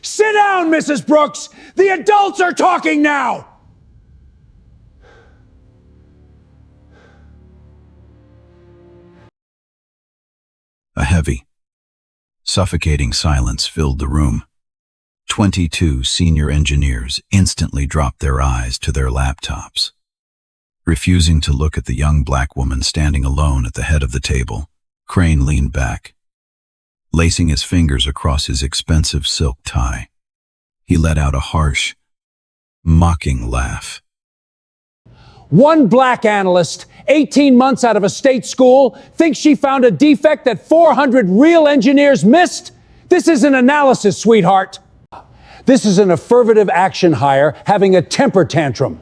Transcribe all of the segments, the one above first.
Sit down, Mrs. Brooks. The adults are talking now. A heavy, suffocating silence filled the room. 22 senior engineers instantly dropped their eyes to their laptops. Refusing to look at the young black woman standing alone at the head of the table, Crane leaned back, lacing his fingers across his expensive silk tie. He let out a harsh, mocking laugh. One black analyst, 18 months out of a state school, thinks she found a defect that 400 real engineers missed? This is an analysis, sweetheart. This is an affirmative action hire having a temper tantrum.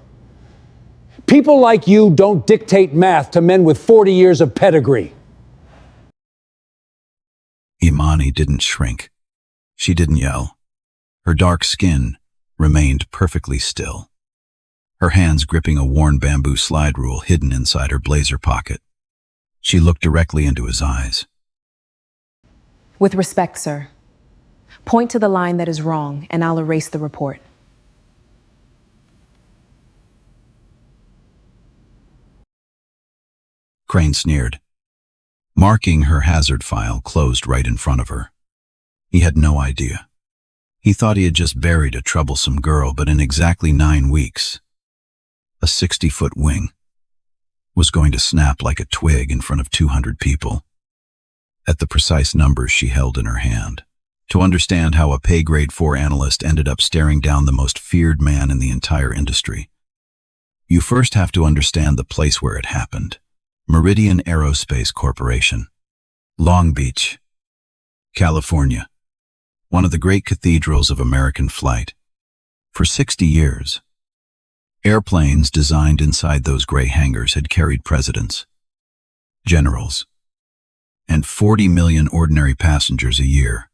People like you don't dictate math to men with 40 years of pedigree. Imani didn't shrink. She didn't yell. Her dark skin remained perfectly still, her hands gripping a worn bamboo slide rule hidden inside her blazer pocket. She looked directly into his eyes. With respect, sir, point to the line that is wrong and I'll erase the report. Crane sneered, marking her hazard file closed right in front of her. He had no idea. He thought he had just buried a troublesome girl, but in exactly 9 weeks, a 60-foot wing was going to snap like a twig in front of 200 people at the precise numbers she held in her hand. To understand how a pay grade 4 analyst ended up staring down the most feared man in the entire industry, you first have to understand the place where it happened. Meridian Aerospace Corporation, Long Beach, California, one of the great cathedrals of American flight. For 60 years, airplanes designed inside those gray hangars had carried presidents, generals, and 40 million ordinary passengers a year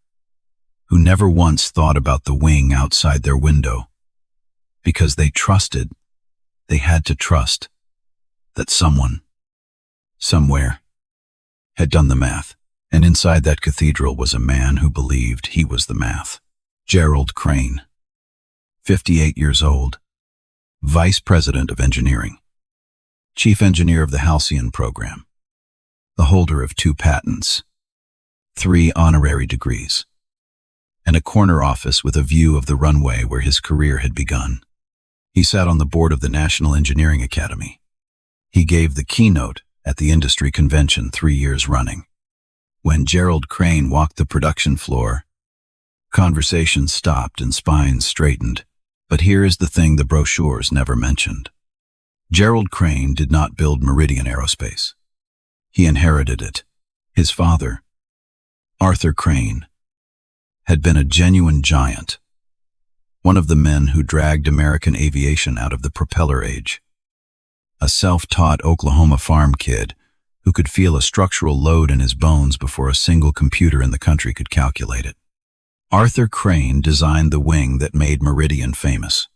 who never once thought about the wing outside their window because they had to trust that someone, somewhere, had done the math. And inside that cathedral was a man who believed he was the math. Gerald Crane, 58 years old, Vice President of Engineering, Chief Engineer of the Halcyon program, the holder of 2 patents, 3 honorary degrees, and a corner office with a view of the runway where his career had begun. He sat on the board of the National Engineering Academy. He gave the keynote at the industry convention 3 years running. When Gerald Crane walked the production floor, conversations stopped and spines straightened. But here is the thing the brochures never mentioned. Gerald Crane did not build Meridian Aerospace. He inherited it. His father, Arthur Crane, had been a genuine giant, one of the men who dragged American aviation out of the propeller age. A self-taught Oklahoma farm kid who could feel a structural load in his bones before a single computer in the country could calculate it. Arthur Crane designed the wing that made Meridian famous.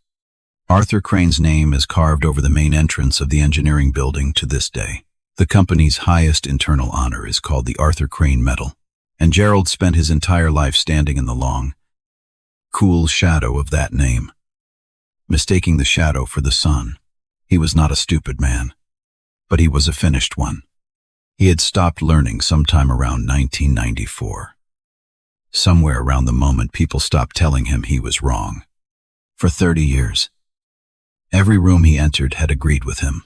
Arthur Crane's name is carved over the main entrance of the engineering building to this day. The company's highest internal honor is called the Arthur Crane Medal, and Gerald spent his entire life standing in the long, cool shadow of that name, mistaking the shadow for the sun. He was not a stupid man, but he was a finished one. He had stopped learning sometime around 1994. Somewhere around the moment people stopped telling him he was wrong. For 30 years, every room he entered had agreed with him.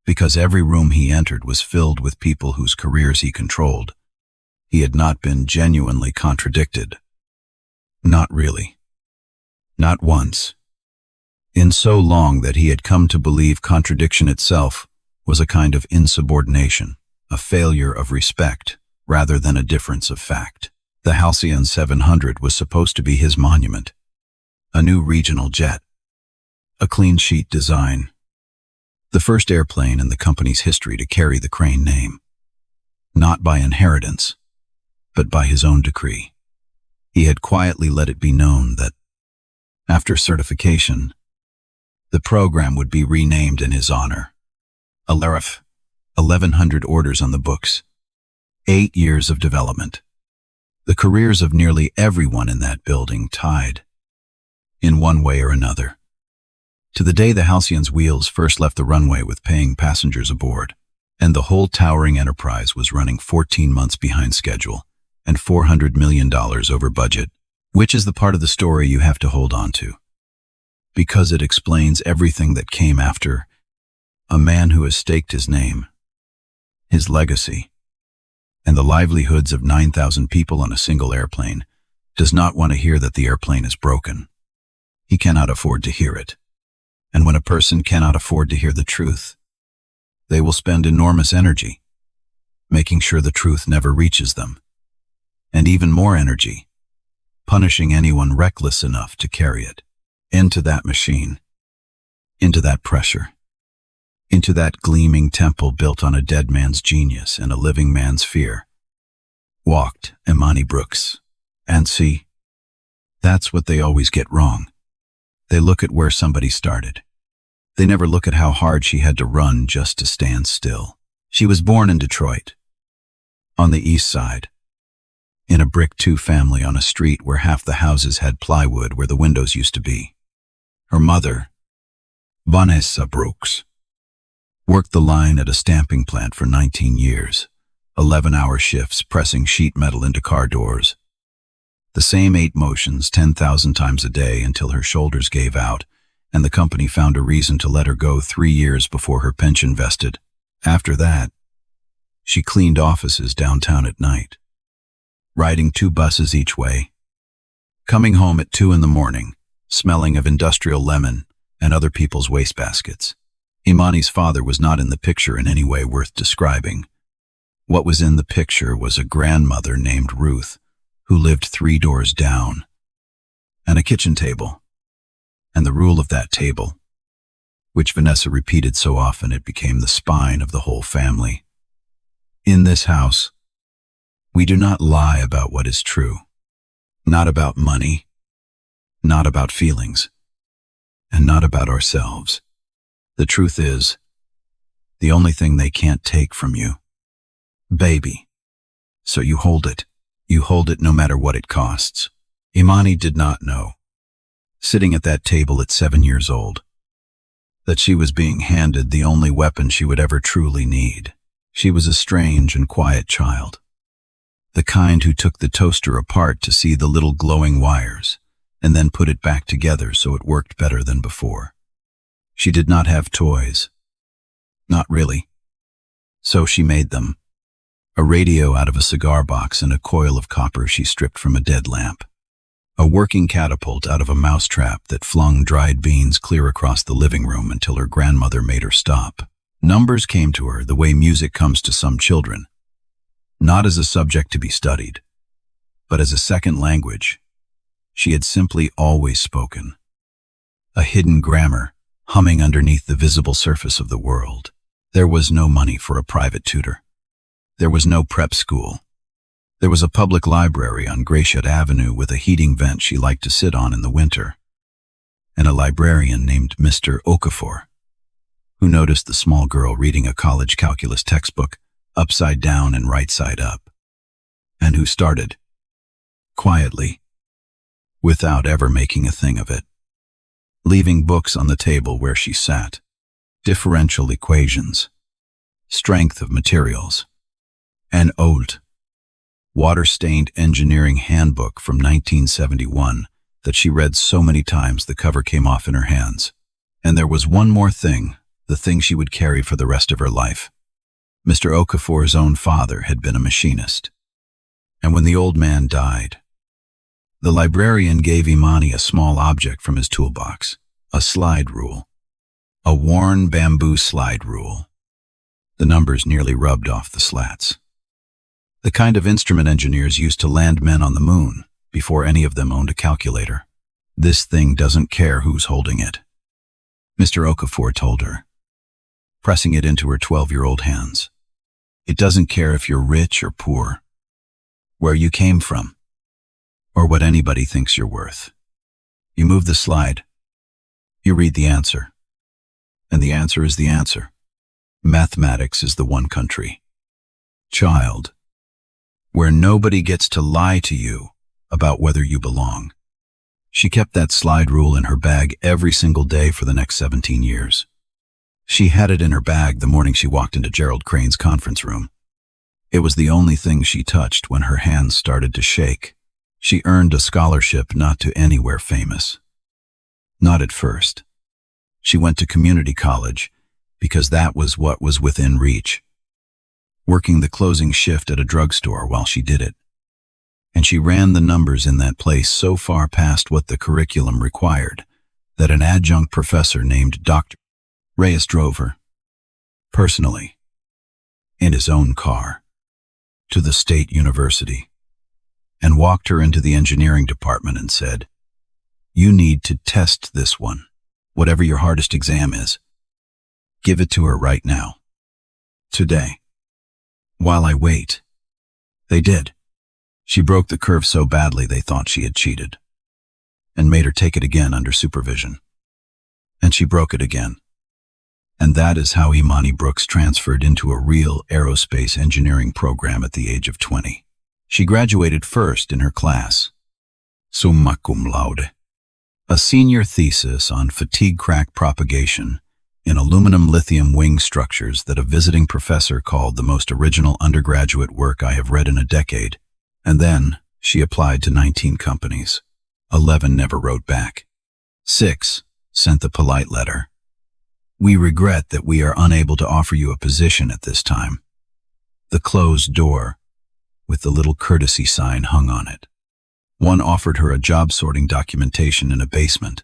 Because every room he entered was filled with people whose careers he controlled, he had not been genuinely contradicted. Not really. Not once. In so long that he had come to believe contradiction itself was a kind of insubordination, a failure of respect, rather than a difference of fact. The Halcyon 700 was supposed to be his monument. A new regional jet. A clean sheet design. The first airplane in the company's history to carry the Crane name. Not by inheritance, but by his own decree. He had quietly let it be known that, after certification, the program would be renamed in his honor. 1,100 orders on the books. 8 years of development. The careers of nearly everyone in that building tied, in one way or another, to the day the Halcyon's wheels first left the runway with paying passengers aboard, and the whole towering enterprise was running 14 months behind schedule and $400 million over budget, which is the part of the story you have to hold on to, because it explains everything that came after. A man who has staked his name, his legacy, and the livelihoods of 9,000 people on a single airplane does not want to hear that the airplane is broken. He cannot afford to hear it. And when a person cannot afford to hear the truth, they will spend enormous energy making sure the truth never reaches them, and even more energy punishing anyone reckless enough to carry it into that machine, into that pressure, into that gleaming temple built on a dead man's genius and a living man's fear. Walked Imani Brooks. And see, that's what they always get wrong. They look at where somebody started. They never look at how hard she had to run just to stand still. She was born in Detroit, on the east side, in a brick two-family on a street where half the houses had plywood where the windows used to be. Her mother, Imani Brooks, worked the line at a stamping plant for 19 years, 11-hour shifts pressing sheet metal into car doors. The same 8 motions 10,000 times a day until her shoulders gave out and the company found a reason to let her go 3 years before her pension vested. After that, she cleaned offices downtown at night, riding 2 buses each way, coming home at 2 in the morning, smelling of industrial lemon and other people's wastebaskets. Imani's father was not in the picture in any way worth describing. What was in the picture was a grandmother named Ruth, who lived 3 doors down, and a kitchen table, and the rule of that table, which Vanessa repeated so often it became the spine of the whole family. In this house, we do not lie about what is true, not about money, not about feelings, and not about ourselves. The truth is, the only thing they can't take from you, baby. So you hold it. You hold it no matter what it costs. Imani did not know, sitting at that table at 7 years old, that she was being handed the only weapon she would ever truly need. She was a strange and quiet child, the kind who took the toaster apart to see the little glowing wires and then put it back together so it worked better than before. She did not have toys. Not really. So she made them. A radio out of a cigar box and a coil of copper she stripped from a dead lamp. A working catapult out of a mousetrap that flung dried beans clear across the living room until her grandmother made her stop. Numbers came to her the way music comes to some children, not as a subject to be studied, but as a second language. She had simply always spoken. A hidden grammar, humming underneath the visible surface of the world. There was no money for a private tutor. There was no prep school. There was a public library on Gratiot Avenue with a heating vent she liked to sit on in the winter, and a librarian named Mr. Okafor, who noticed the small girl reading a college calculus textbook upside down and right side up, and who started, quietly, without ever making a thing of it, leaving books on the table where she sat, differential equations, strength of materials, an old, water-stained engineering handbook from 1971 that she read so many times the cover came off in her hands. And there was one more thing, the thing she would carry for the rest of her life. Mr. Okafor's own father had been a machinist. And when the old man died, the librarian gave Imani a small object from his toolbox, a slide rule, a worn bamboo slide rule. The numbers nearly rubbed off the slats. The kind of instrument engineers used to land men on the moon before any of them owned a calculator. This thing doesn't care who's holding it, Mr. Okafor told her, pressing it into her 12-year-old hands. It doesn't care if you're rich or poor, where you came from, or what anybody thinks you're worth. You move the slide, you read the answer, and the answer is the answer. Mathematics is the one country. Child, where nobody gets to lie to you about whether you belong. She kept that slide rule in her bag every single day for the next 17 years. She had it in her bag the morning she walked into Gerald Crane's conference room. It was the only thing she touched when her hands started to shake. She earned a scholarship not to anywhere famous. Not at first. She went to community college because that was what was within reach, working the closing shift at a drugstore while she did it. And she ran the numbers in that place so far past what the curriculum required that an adjunct professor named Dr. Reyes drove her, personally, in his own car, to the state university, and walked her into the engineering department and said, "You need to test this one, whatever your hardest exam is. Give it to her right now. Today. While I wait." They did. She broke the curve so badly they thought she had cheated, and made her take it again under supervision. And she broke it again. And that is how Imani Brooks transferred into a real aerospace engineering program at the age of 20. She graduated first in her class, summa cum laude, a senior thesis on fatigue crack propagation in aluminum lithium wing structures that a visiting professor called the most original undergraduate work I have read in a decade. And then she applied to 19 companies. 11 never wrote back. 6 sent the polite letter. "We regret that we are unable to offer you a position at this time." The closed door, with the little courtesy sign hung on it. One offered her a job sorting documentation in a basement.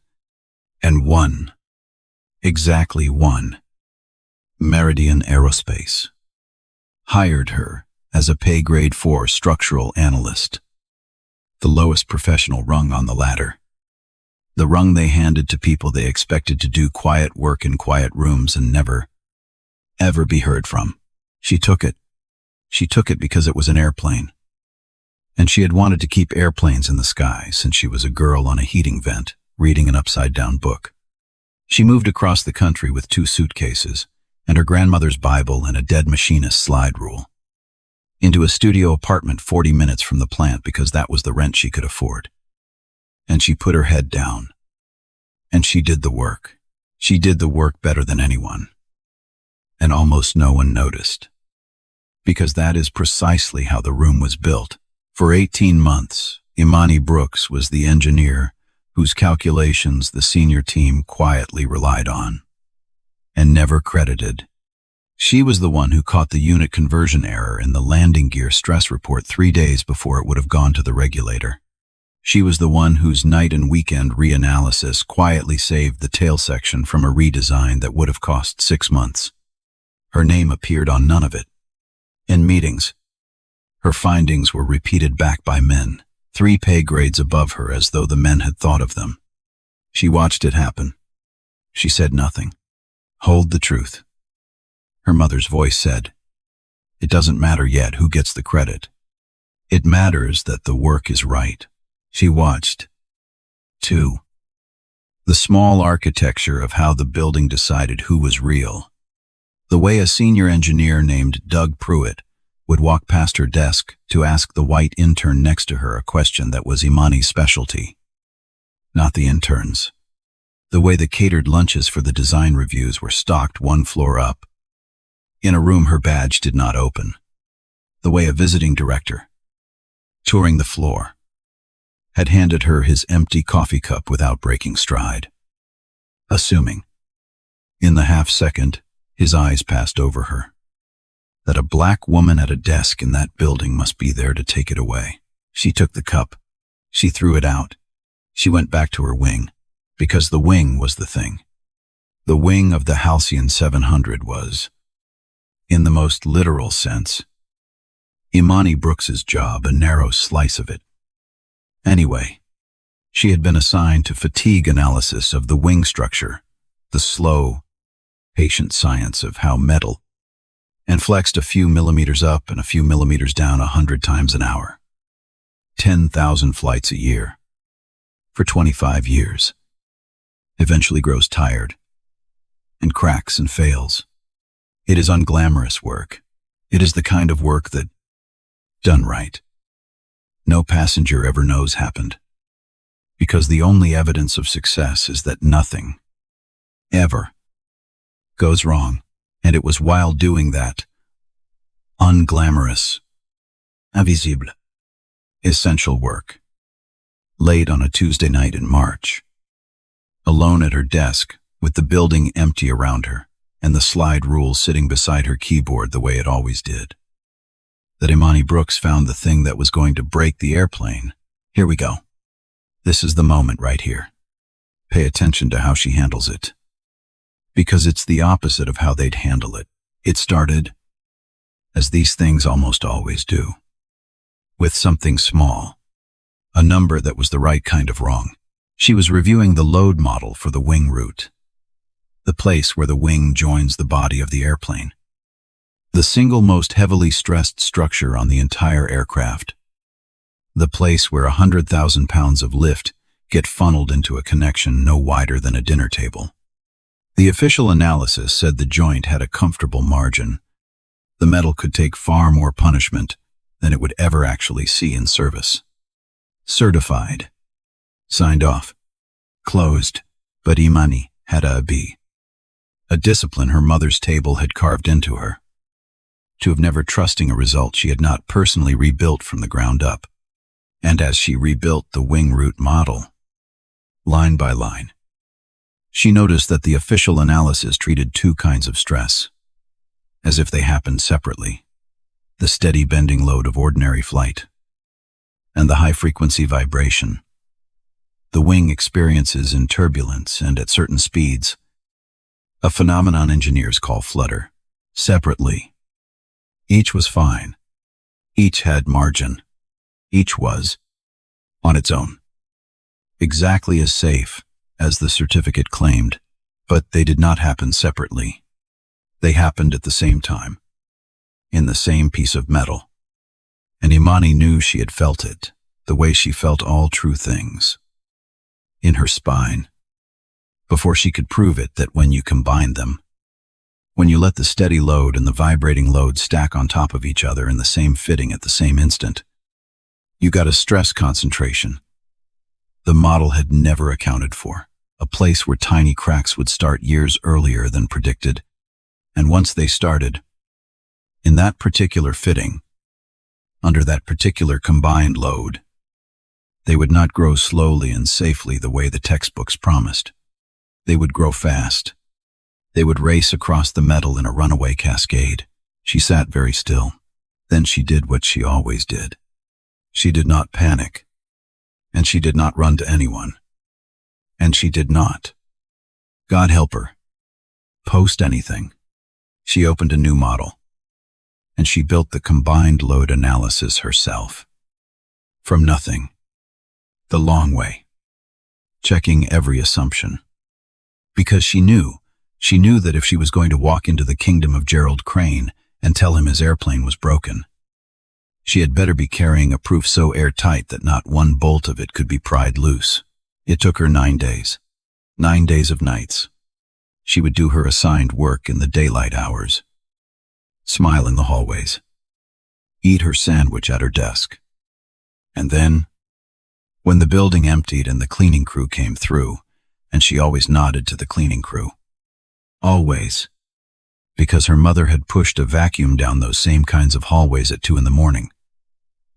And one, exactly one, Meridian Aerospace, hired her as a pay grade 4 structural analyst, the lowest professional rung on the ladder. The rung they handed to people they expected to do quiet work in quiet rooms and never, ever be heard from. She took it. She took it because it was an airplane. And she had wanted to keep airplanes in the sky since she was a girl on a heating vent, reading an upside-down book. She moved across the country with 2 suitcases and her grandmother's Bible and a dead machinist slide rule, into a studio apartment 40 minutes from the plant because that was the rent she could afford. And she put her head down. And she did the work. She did the work better than anyone. And almost no one noticed. Because that is precisely how the room was built. For 18 months, Imani Brooks was the engineer whose calculations the senior team quietly relied on and never credited. She was the one who caught the unit conversion error in the landing gear stress report 3 days before it would have gone to the regulator. She was the one whose night and weekend reanalysis quietly saved the tail section from a redesign that would have cost 6 months. Her name appeared on none of it. In meetings, her findings were repeated back by men, 3 pay grades above her, as though the men had thought of them. She watched it happen. She said nothing. "Hold the truth." Her mother's voice said, "It doesn't matter yet who gets the credit. It matters that the work is right." She watched, too, the small architecture of how the building decided who was real. The way a senior engineer named Doug Pruitt would walk past her desk to ask the white intern next to her a question that was Imani's specialty. Not the interns. The way the catered lunches for the design reviews were stocked 1 floor up, in a room her badge did not open. The way a visiting director, touring the floor, had handed her his empty coffee cup without breaking stride. Assuming, in the half-second, his eyes passed over her, that a black woman at a desk in that building must be there to take it away. She took the cup. She threw it out. She went back to her wing, because the wing was the thing. The wing of the Halcyon 700 was, in the most literal sense, Imani Brooks's job, a narrow slice of it. Anyway, she had been assigned to fatigue analysis of the wing structure, the slow, patient science of how metal, and flexed a few millimeters up and a few millimeters down 100 times an hour. 10,000 flights a year. For 25 years. Eventually grows tired, and cracks and fails. It is unglamorous work. It is the kind of work that Done right. No passenger ever knows happened. Because the only evidence of success is that nothing, ever, goes wrong. And it was while doing that unglamorous, invisible, essential work, late on a Tuesday night in March, alone at her desk, with the building empty around her, and the slide rule sitting beside her keyboard the way it always did, that Imani Brooks found the thing that was going to break the airplane. Here we go. This is the moment right here. Pay attention to how she handles it. Because it's the opposite of how they'd handle it. It started, as these things almost always do, with something small, a number that was the right kind of wrong. She was reviewing the load model for the wing root, the place where the wing joins the body of the airplane, the single most heavily stressed structure on the entire aircraft, the place where 100,000 pounds of lift get funneled into a connection no wider than a dinner table. The official analysis said the joint had a comfortable margin. The metal could take far more punishment than it would ever actually see in service. Certified. Signed off. Closed. But Imani had a B. A discipline her mother's table had carved into her. To have never trusting a result she had not personally rebuilt from the ground up. And as she rebuilt the wing root model, line by line, she noticed that the official analysis treated two kinds of stress, as if they happened separately: the steady bending load of ordinary flight, and the high-frequency vibration the wing experiences in turbulence and at certain speeds, a phenomenon engineers call flutter. Separately, each was fine. Each had margin. Each was, on its own, exactly as safe as the certificate claimed, but they did not happen separately. They happened at the same time, in the same piece of metal. And Imani knew she had felt it, the way she felt all true things, in her spine, before she could prove it that when you combined them, when you let the steady load and the vibrating load stack on top of each other in the same fitting at the same instant, you got a stress concentration the model had never accounted for, a place where tiny cracks would start years earlier than predicted. And once they started, in that particular fitting, under that particular combined load, they would not grow slowly and safely the way the textbooks promised. They would grow fast. They would race across the metal in a runaway cascade. She sat very still. Then she did what she always did. She did not panic. And she did not run to anyone. And she did not, God help her, post anything. She opened a new model. And she built the combined load analysis herself. From nothing. The long way. Checking every assumption. Because she knew that if she was going to walk into the kingdom of Gerald Crane and tell him his airplane was broken, she had better be carrying a proof so airtight that not one bolt of it could be pried loose. It took her 9 days. 9 days of nights. She would do her assigned work in the daylight hours, smile in the hallways, eat her sandwich at her desk. And then, when the building emptied and the cleaning crew came through, and she always nodded to the cleaning crew. Always. Because her mother had pushed a vacuum down those same kinds of hallways at 2 a.m.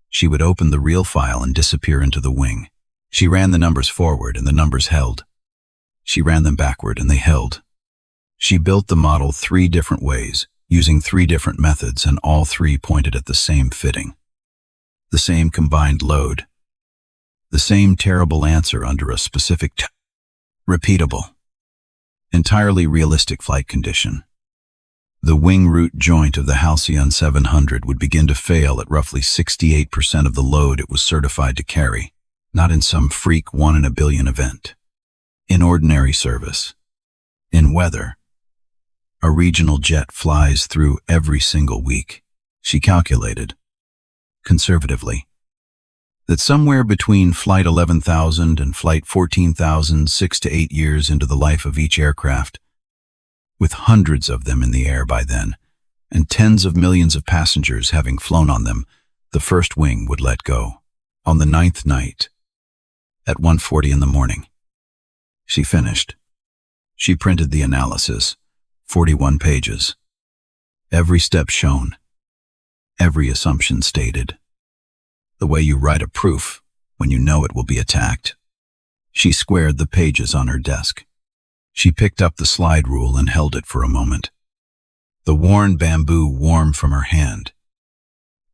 She would open the real file and disappear into the wing. She ran the numbers forward and the numbers held. She ran them backward and they held. She built the model 3 different ways, using 3 different methods, and all 3 pointed at the same fitting. The same combined load. The same terrible answer under a specific repeatable, entirely realistic flight condition. The wing root joint of the Halcyon 700 would begin to fail at roughly 68% of the load it was certified to carry, not in some freak 1 in a billion event. In ordinary service. In weather. A regional jet flies through every single week. She calculated, conservatively, that somewhere between Flight 11,000 and Flight 14,000, 6 to 8 years into the life of each aircraft, with hundreds of them in the air by then, and tens of millions of passengers having flown on them, The first wing would let go. On the 9th night, at 1:40 in the morning, she finished. She printed the analysis, 41 pages. Every step shown, every assumption stated. The way you write a proof when you know it will be attacked. She squared the pages on her desk. She picked up the slide rule and held it for a moment. The worn bamboo warmed from her hand,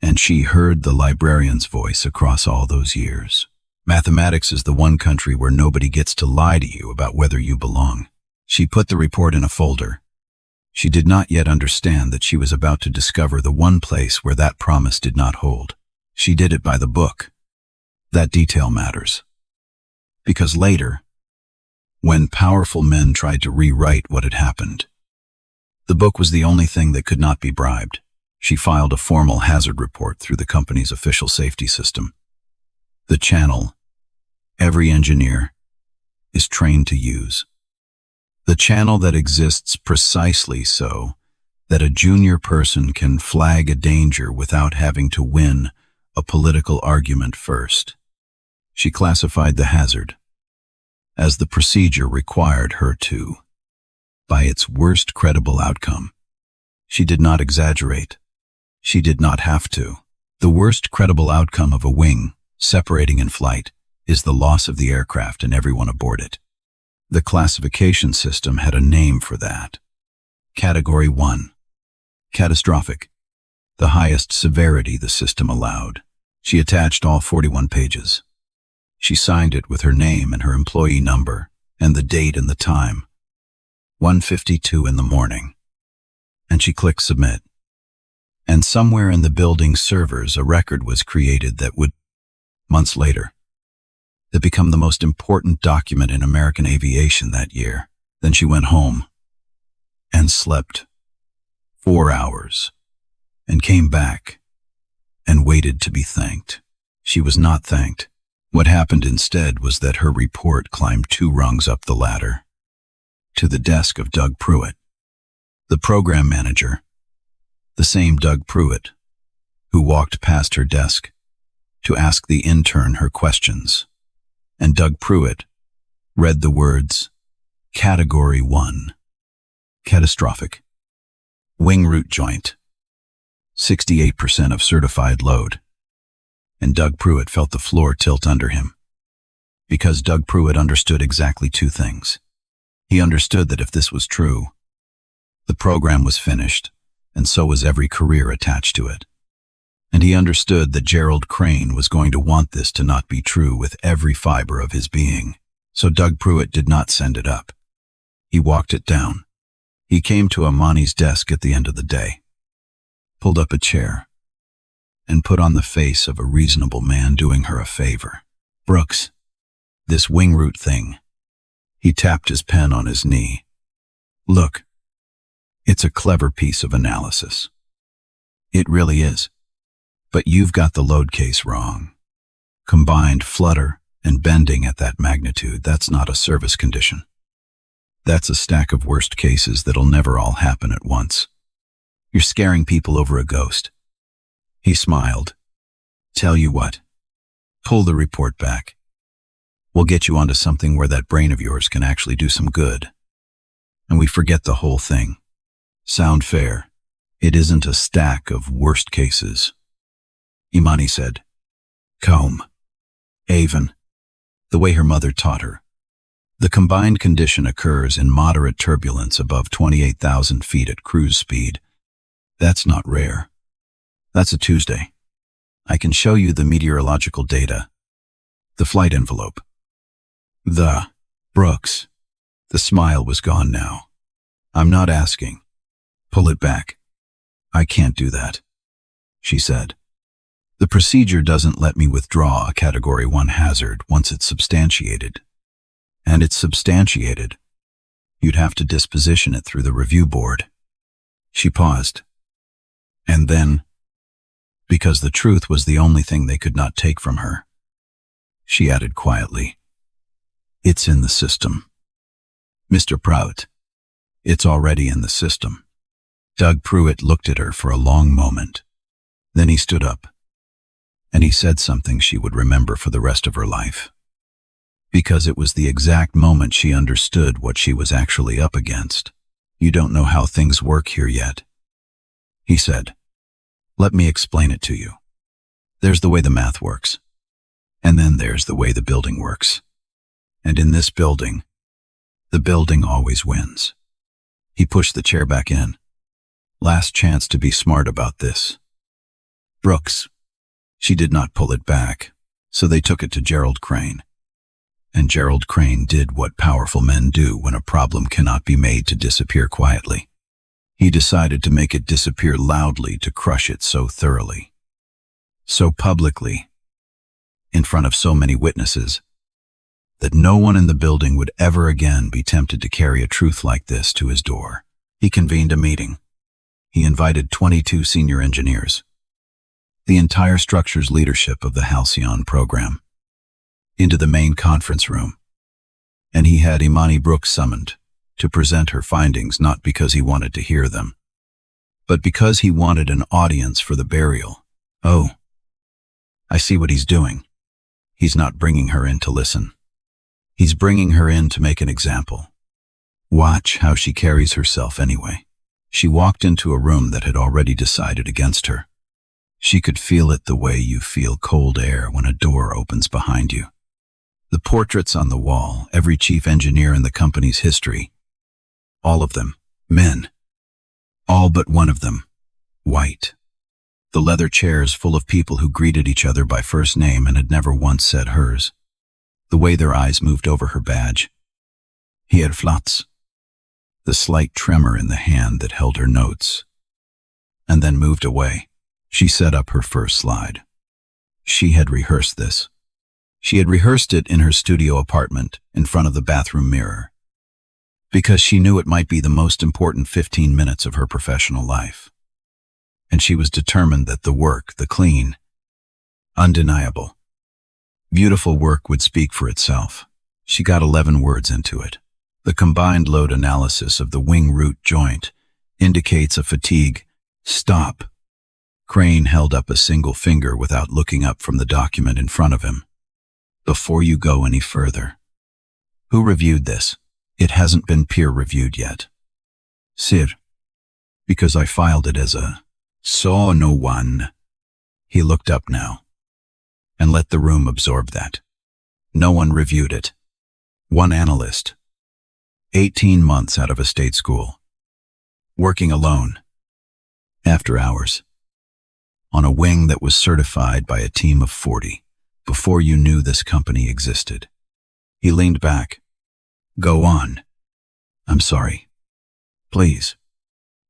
and she heard the librarian's voice across all those years. Mathematics is the one country where nobody gets to lie to you about whether you belong. She put the report in a folder. She did not yet understand that she was about to discover the one place where that promise did not hold. She did it by the book. That detail matters. Because later, when powerful men tried to rewrite what had happened, the book was the only thing that could not be bribed. She filed a formal hazard report through the company's official safety system. The channel every engineer is trained to use. The channel that exists precisely so that a junior person can flag a danger without having to win a political argument first. She classified the hazard as the procedure required her to, by its worst credible outcome. She did not exaggerate. She did not have to. The worst credible outcome of a wing separating in flight is the loss of the aircraft and everyone aboard it. The classification system had a name for that. Category 1. Catastrophic. The highest severity the system allowed. She attached all 41 pages. She signed it with her name and her employee number, and the date and the time. 1:52 in the morning. And she clicked submit. And somewhere in the building's servers a record was created that would, months later, that become the most important document in American aviation that year. Then she went home and slept 4 hours and came back and waited to be thanked. She was not thanked. What happened instead was that her report climbed 2 rungs up the ladder to the desk of Doug Pruitt, the program manager, the same Doug Pruitt who walked past her desk to ask the intern her questions. And Doug Pruitt read the words, Category 1, catastrophic, wing root joint, 68% of certified load. And Doug Pruitt felt the floor tilt under him. Because Doug Pruitt understood exactly 2 things. He understood that if this was true, the program was finished, and so was every career attached to it. And he understood that Gerald Crane was going to want this to not be true with every fiber of his being. So Doug Pruitt did not send it up. He walked it down. He came to Imani's desk at the end of the day, pulled up a chair, and put on the face of a reasonable man doing her a favor. Brooks, this wing root thing. He tapped his pen on his knee. Look, it's a clever piece of analysis. It really is. But you've got the load case wrong. Combined flutter and bending at that magnitude, that's not a service condition. That's a stack of worst cases that'll never all happen at once. You're scaring people over a ghost. He smiled. Tell you what, pull the report back. We'll get you onto something where that brain of yours can actually do some good. And we forget the whole thing. Sound fair? It isn't a stack of worst cases. Imani said, calm, even, the way her mother taught her. The combined condition occurs in moderate turbulence above 28,000 feet at cruise speed. That's not rare. That's a Tuesday. I can show you the meteorological data, the flight envelope. Brooks. The smile was gone now. I'm not asking. Pull it back. I can't do that, she said. The procedure doesn't let me withdraw a Category 1 hazard once it's substantiated. And it's substantiated. You'd have to disposition it through the review board. She paused. And then, because the truth was the only thing they could not take from her, she added quietly, it's in the system. Mr. Pruitt, it's already in the system. Doug Pruitt looked at her for a long moment. Then he stood up. And he said something she would remember for the rest of her life. Because it was the exact moment she understood what she was actually up against. "You don't know how things work here yet," he said. "Let me explain it to you. There's the way the math works. And then there's the way the building works. And in this building, the building always wins." He pushed the chair back in. "Last chance to be smart about this, Brooks." She did not pull it back, so they took it to Gerald Crane. And Gerald Crane did what powerful men do when a problem cannot be made to disappear quietly. He decided to make it disappear loudly, to crush it so thoroughly, so publicly, in front of so many witnesses, that no one in the building would ever again be tempted to carry a truth like this to his door. He convened a meeting. He invited 22 senior engineers, the entire structure's leadership of the Halcyon program, into the main conference room, and he had Imani Brooks summoned to present her findings, not because he wanted to hear them, but because he wanted an audience for the burial. "Oh, I see what he's doing. He's not bringing her in to listen. He's bringing her in to make an example. Watch how she carries herself anyway." She walked into a room that had already decided against her. She could feel it the way you feel cold air when a door opens behind you. The portraits on the wall, every chief engineer in the company's history, all of them, men. All but one of them, white. The leather chairs full of people who greeted each other by first name and had never once said hers. The way their eyes moved over her badge. He had flats. The slight tremor in the hand that held her notes. And then moved away. She set up her first slide. She had rehearsed this. She had rehearsed it in her studio apartment in front of the bathroom mirror, because she knew it might be the most important 15 minutes of her professional life. And she was determined that the work, the clean, undeniable, beautiful work would speak for itself. She got 11 words into it. The combined load analysis of the wing root joint indicates a fatigue. Stop. Crane held up a single finger without looking up from the document in front of him. "Before you go any further, who reviewed this? It hasn't been peer-reviewed yet." "Sir, because I filed it as a saw no one." He looked up now and let the room absorb that. No one reviewed it. One analyst, 18 months out of a state school, working alone, after hours, on a wing that was certified by a team of 40, before you knew this company existed. He leaned back. "Go on. I'm sorry. Please.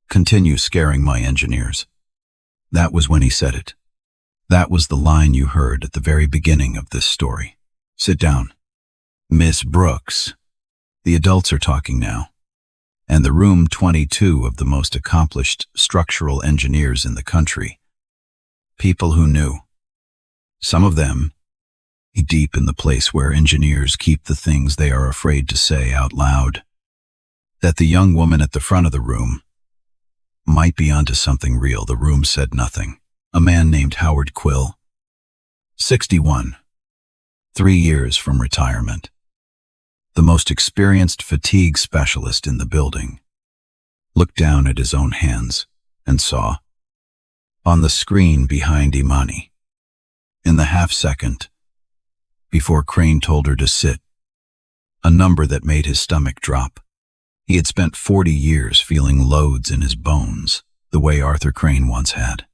Continue scaring my engineers." That was when he said it. That was the line you heard at the very beginning of this story. "Sit down. Miss Brooks." The adults are talking now, and the room 22 of the most accomplished structural engineers in the country. People who knew. Some of them, deep in the place where engineers keep the things they are afraid to say out loud, that the young woman at the front of the room might be onto something real. The room said nothing. A man named Howard Quill, 61, 3 years from retirement, the most experienced fatigue specialist in the building, looked down at his own hands and saw, on the screen behind Imani, in the half-second before Crane told her to sit, a number that made his stomach drop. He had spent 40 years feeling loads in his bones, the way Arthur Crane once had,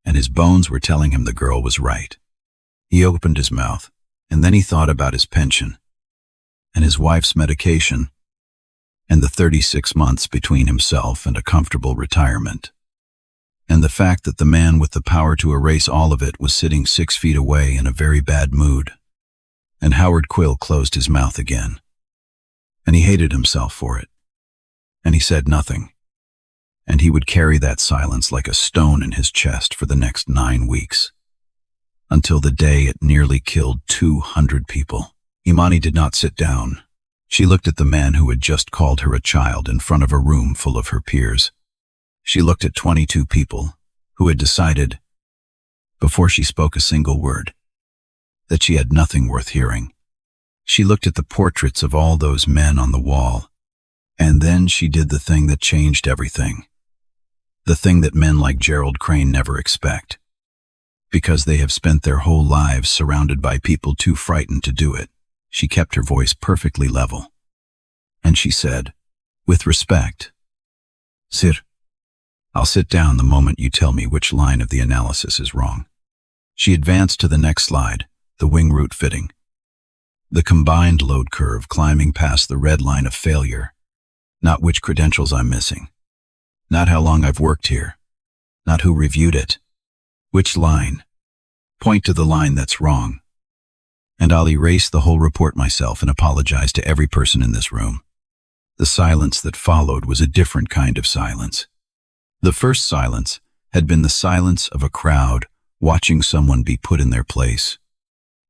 and his bones were telling him the girl was right. He opened his mouth, and then he thought about his pension, and his wife's medication, and the 36 months between himself and a comfortable retirement, and the fact that the man with the power to erase all of it was sitting 6 feet away in a very bad mood. And Howard Quill closed his mouth again, and he hated himself for it, and he said nothing, and he would carry that silence like a stone in his chest for the next 9 weeks, until the day it nearly killed 200 people. Imani did not sit down. She looked at the man who had just called her a child in front of a room full of her peers. She looked at 22 people who had decided before she spoke a single word, that she had nothing worth hearing. She looked at the portraits of all those men on the wall, and then she did the thing that changed everything. The thing that men like Gerald Crane never expect, because they have spent their whole lives surrounded by people too frightened to do it. She kept her voice perfectly level, and she said, with respect, "Sir, I'll sit down the moment you tell me which line of the analysis is wrong." She advanced to the next slide, the wing root fitting. The combined load curve climbing past the red line of failure. Not which credentials I'm missing. Not how long I've worked here. Not who reviewed it. Which line? Point to the line that's wrong. And I'll erase the whole report myself and apologize to every person in this room. The silence that followed was a different kind of silence. The first silence had been the silence of a crowd watching someone be put in their place.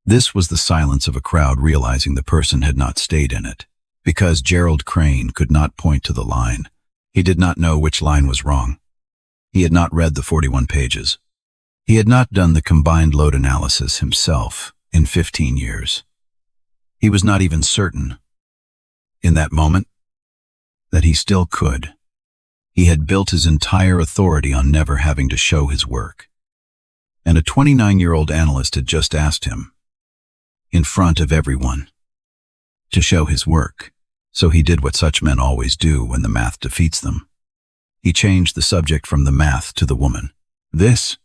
This was the silence of a crowd realizing the person had not stayed in it, because Gerald Crane could not point to the line. He did not know which line was wrong. He had not read the 41 pages. He had not done the combined load analysis himself in 15 years. He was not even certain, in that moment, that he still could. He had built his entire authority on never having to show his work. And a 29-year-old analyst had just asked him, in front of everyone, to show his work. So he did what such men always do when the math defeats them. He changed the subject from the math to the woman. "This,"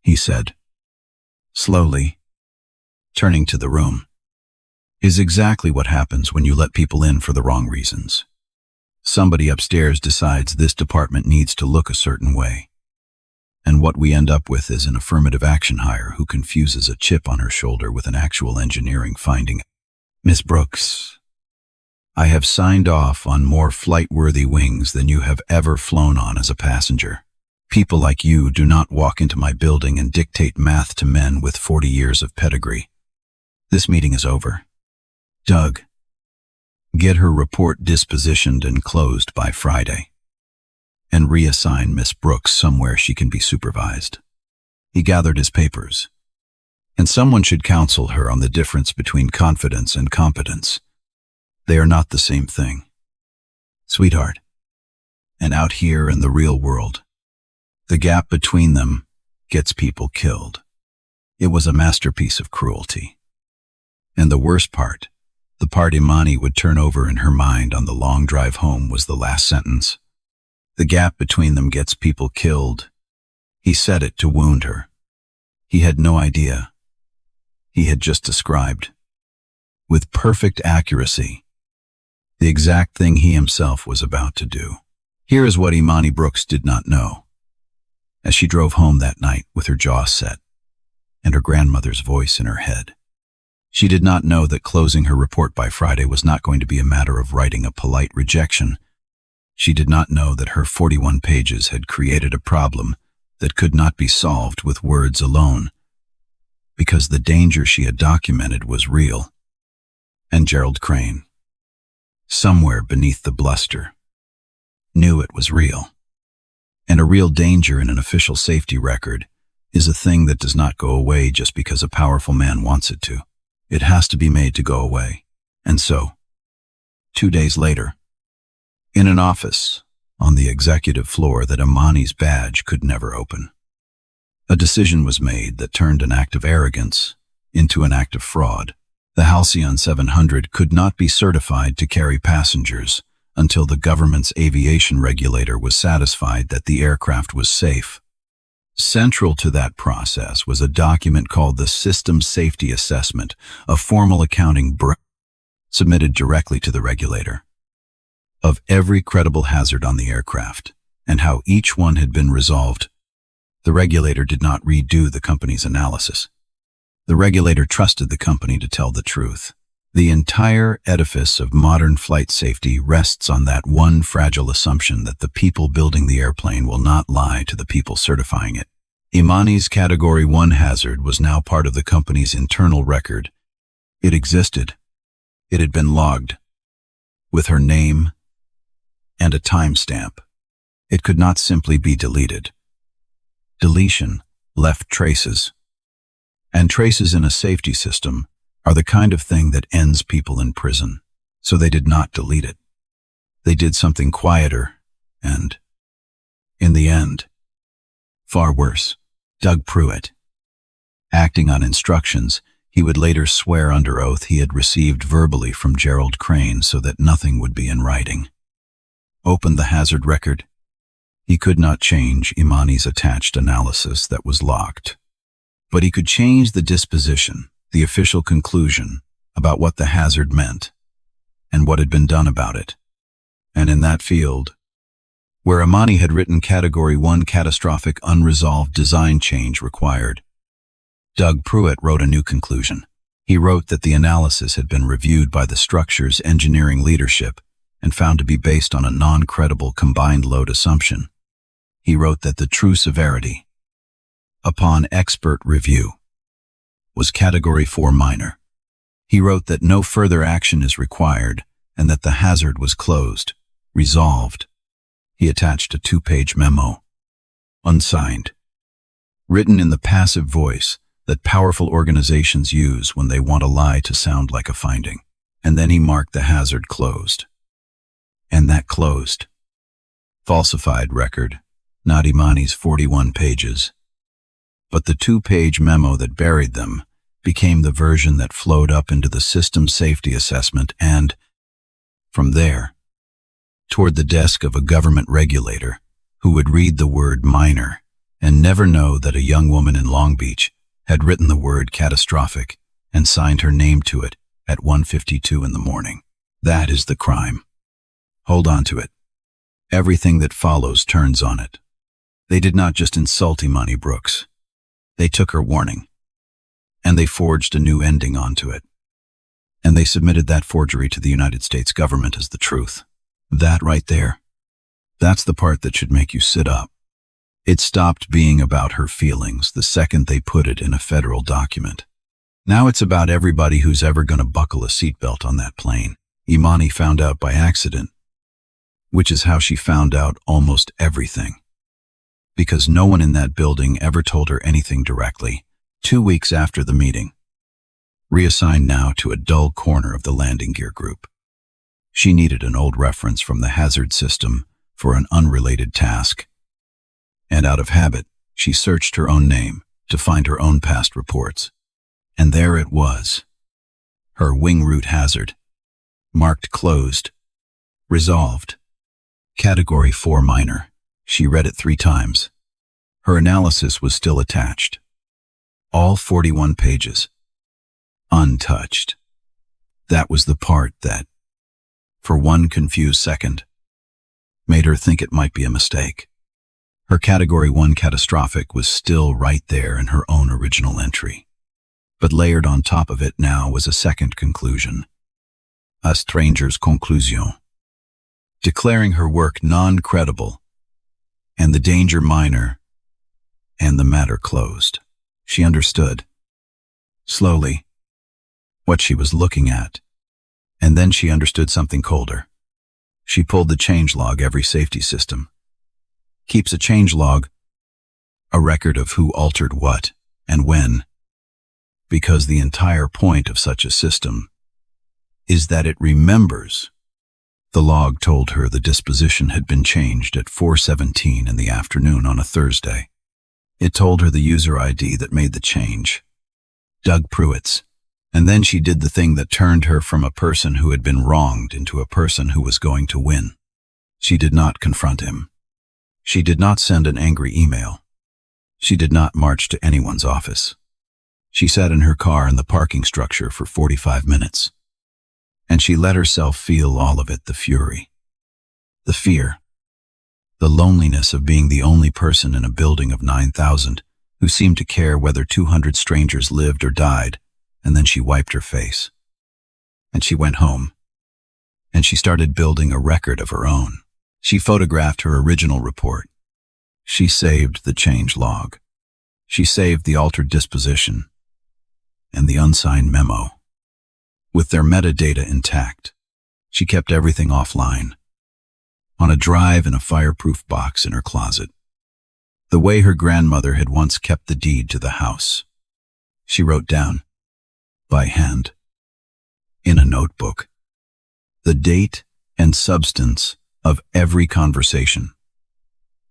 he said, slowly, turning to the room, "is exactly what happens when you let people in for the wrong reasons. Somebody upstairs decides this department needs to look a certain way. And what we end up with is an affirmative action hire who confuses a chip on her shoulder with an actual engineering finding. Miss Brooks, I have signed off on more flight-worthy wings than you have ever flown on as a passenger. People like you do not walk into my building and dictate math to men with 40 years of pedigree. This meeting is over. Doug, get her report dispositioned and closed by Friday, and reassign Miss Brooks somewhere she can be supervised." He gathered his papers. "And someone should counsel her on the difference between confidence and competence. They are not the same thing. Sweetheart, and out here in the real world, the gap between them gets people killed." It was a masterpiece of cruelty. And the worst part, the part Imani would turn over in her mind on the long drive home, was the last sentence. The gap between them gets people killed. He said it to wound her. He had no idea. He had just described, with perfect accuracy, the exact thing he himself was about to do. Here is what Imani Brooks did not know. As she drove home that night with her jaw set and her grandmother's voice in her head, she did not know that closing her report by Friday was not going to be a matter of writing a polite rejection. She did not know that her 41 pages had created a problem that could not be solved with words alone, because the danger she had documented was real. And Gerald Crane, somewhere beneath the bluster, knew it was real. And a real danger in an official safety record is a thing that does not go away just because a powerful man wants it to. It has to be made to go away. And so, 2 days later, in an office on the executive floor that Imani's badge could never open, a decision was made that turned an act of arrogance into an act of fraud. The Halcyon 700 could not be certified to carry passengers until the government's aviation regulator was satisfied that the aircraft was safe. Central to that process was a document called the System Safety Assessment, a formal accounting submitted directly to the regulator of every credible hazard on the aircraft and how each one had been resolved. The regulator did not redo the company's analysis. The regulator trusted the company to tell the truth. The entire edifice of modern flight safety rests on that one fragile assumption that the people building the airplane will not lie to the people certifying it. Imani's Category 1 hazard was now part of the company's internal record. It existed. It had been logged, with her name and a timestamp. It could not simply be deleted. Deletion left traces. And traces in a safety system are the kind of thing that ends people in prison. So they did not delete it. They did something quieter and, in the end, far worse. Doug Pruitt. Acting on instructions he would later swear under oath he had received verbally from Gerald Crane so that nothing would be in writing. Opened the hazard record. He could not change Imani's attached analysis that was locked. But he could change the disposition, the official conclusion about what the hazard meant and what had been done about it. And in that field, where Imani had written Category 1 catastrophic unresolved design change required, Doug Pruitt wrote a new conclusion. He wrote that the analysis had been reviewed by the structure's engineering leadership and found to be based on a non-credible combined load assumption. He wrote that the true severity, upon expert review, was Category 4 minor. He wrote that no further action is required and that the hazard was closed, resolved. He attached a 2-page memo, unsigned, written in the passive voice that powerful organizations use when they want a lie to sound like a finding. And then he marked the hazard closed. And that closed. Falsified record, not Imani's 41 pages. But the 2-page memo that buried them became the version that flowed up into the system safety assessment and, from there, toward the desk of a government regulator who would read the word minor and never know that a young woman in Long Beach had written the word catastrophic and signed her name to it at 1:52 in the morning. That is the crime. Hold on to it. Everything that follows turns on it. They did not just insult Imani Brooks. They took her warning, and they forged a new ending onto it. And they submitted that forgery to the United States government as the truth. That right there, that's the part that should make you sit up. It stopped being about her feelings the second they put it in a federal document. Now it's about everybody who's ever going to buckle a seatbelt on that plane. Imani found out by accident, which is how she found out almost everything. Because no one in that building ever told her anything directly. 2 weeks after the meeting, reassigned now to a dull corner of the landing gear group. She needed an old reference from the hazard system for an unrelated task. And out of habit, she searched her own name to find her own past reports. And there it was. Her wing root hazard. Marked closed. Resolved. Category 4 minor. She read it 3 times. Her analysis was still attached. All 41 pages. Untouched. That was the part that, for one confused second, made her think it might be a mistake. Her Category 1 catastrophic was still right there in her own original entry. But layered on top of it now was a second conclusion. A stranger's conclusion. Declaring her work non-credible, and the danger minor, and the matter closed. She understood, slowly, what she was looking at. And then she understood something colder. She pulled the changelog every safety system keeps a changelog, a record of who altered what and when, because the entire point of such a system is that it remembers. The log told her the disposition had been changed at 4:17 in the afternoon on a Thursday. It told her the user ID that made the change, Doug Pruitt's. And then she did the thing that turned her from a person who had been wronged into a person who was going to win. She did not confront him. She did not send an angry email. She did not march to anyone's office. She sat in her car in the parking structure for 45 minutes. And she let herself feel all of it, the fury, the fear, the loneliness of being the only person in a building of 9,000 who seemed to care whether 200 strangers lived or died. And then she wiped her face. And she went home. And she started building a record of her own. She photographed her original report. She saved the change log. She saved the altered disposition and the unsigned memo. With their metadata intact, she kept everything offline, on a drive in a fireproof box in her closet. the way her grandmother had once kept the deed to the house. She wrote down, by hand, in a notebook, the date and substance of every conversation.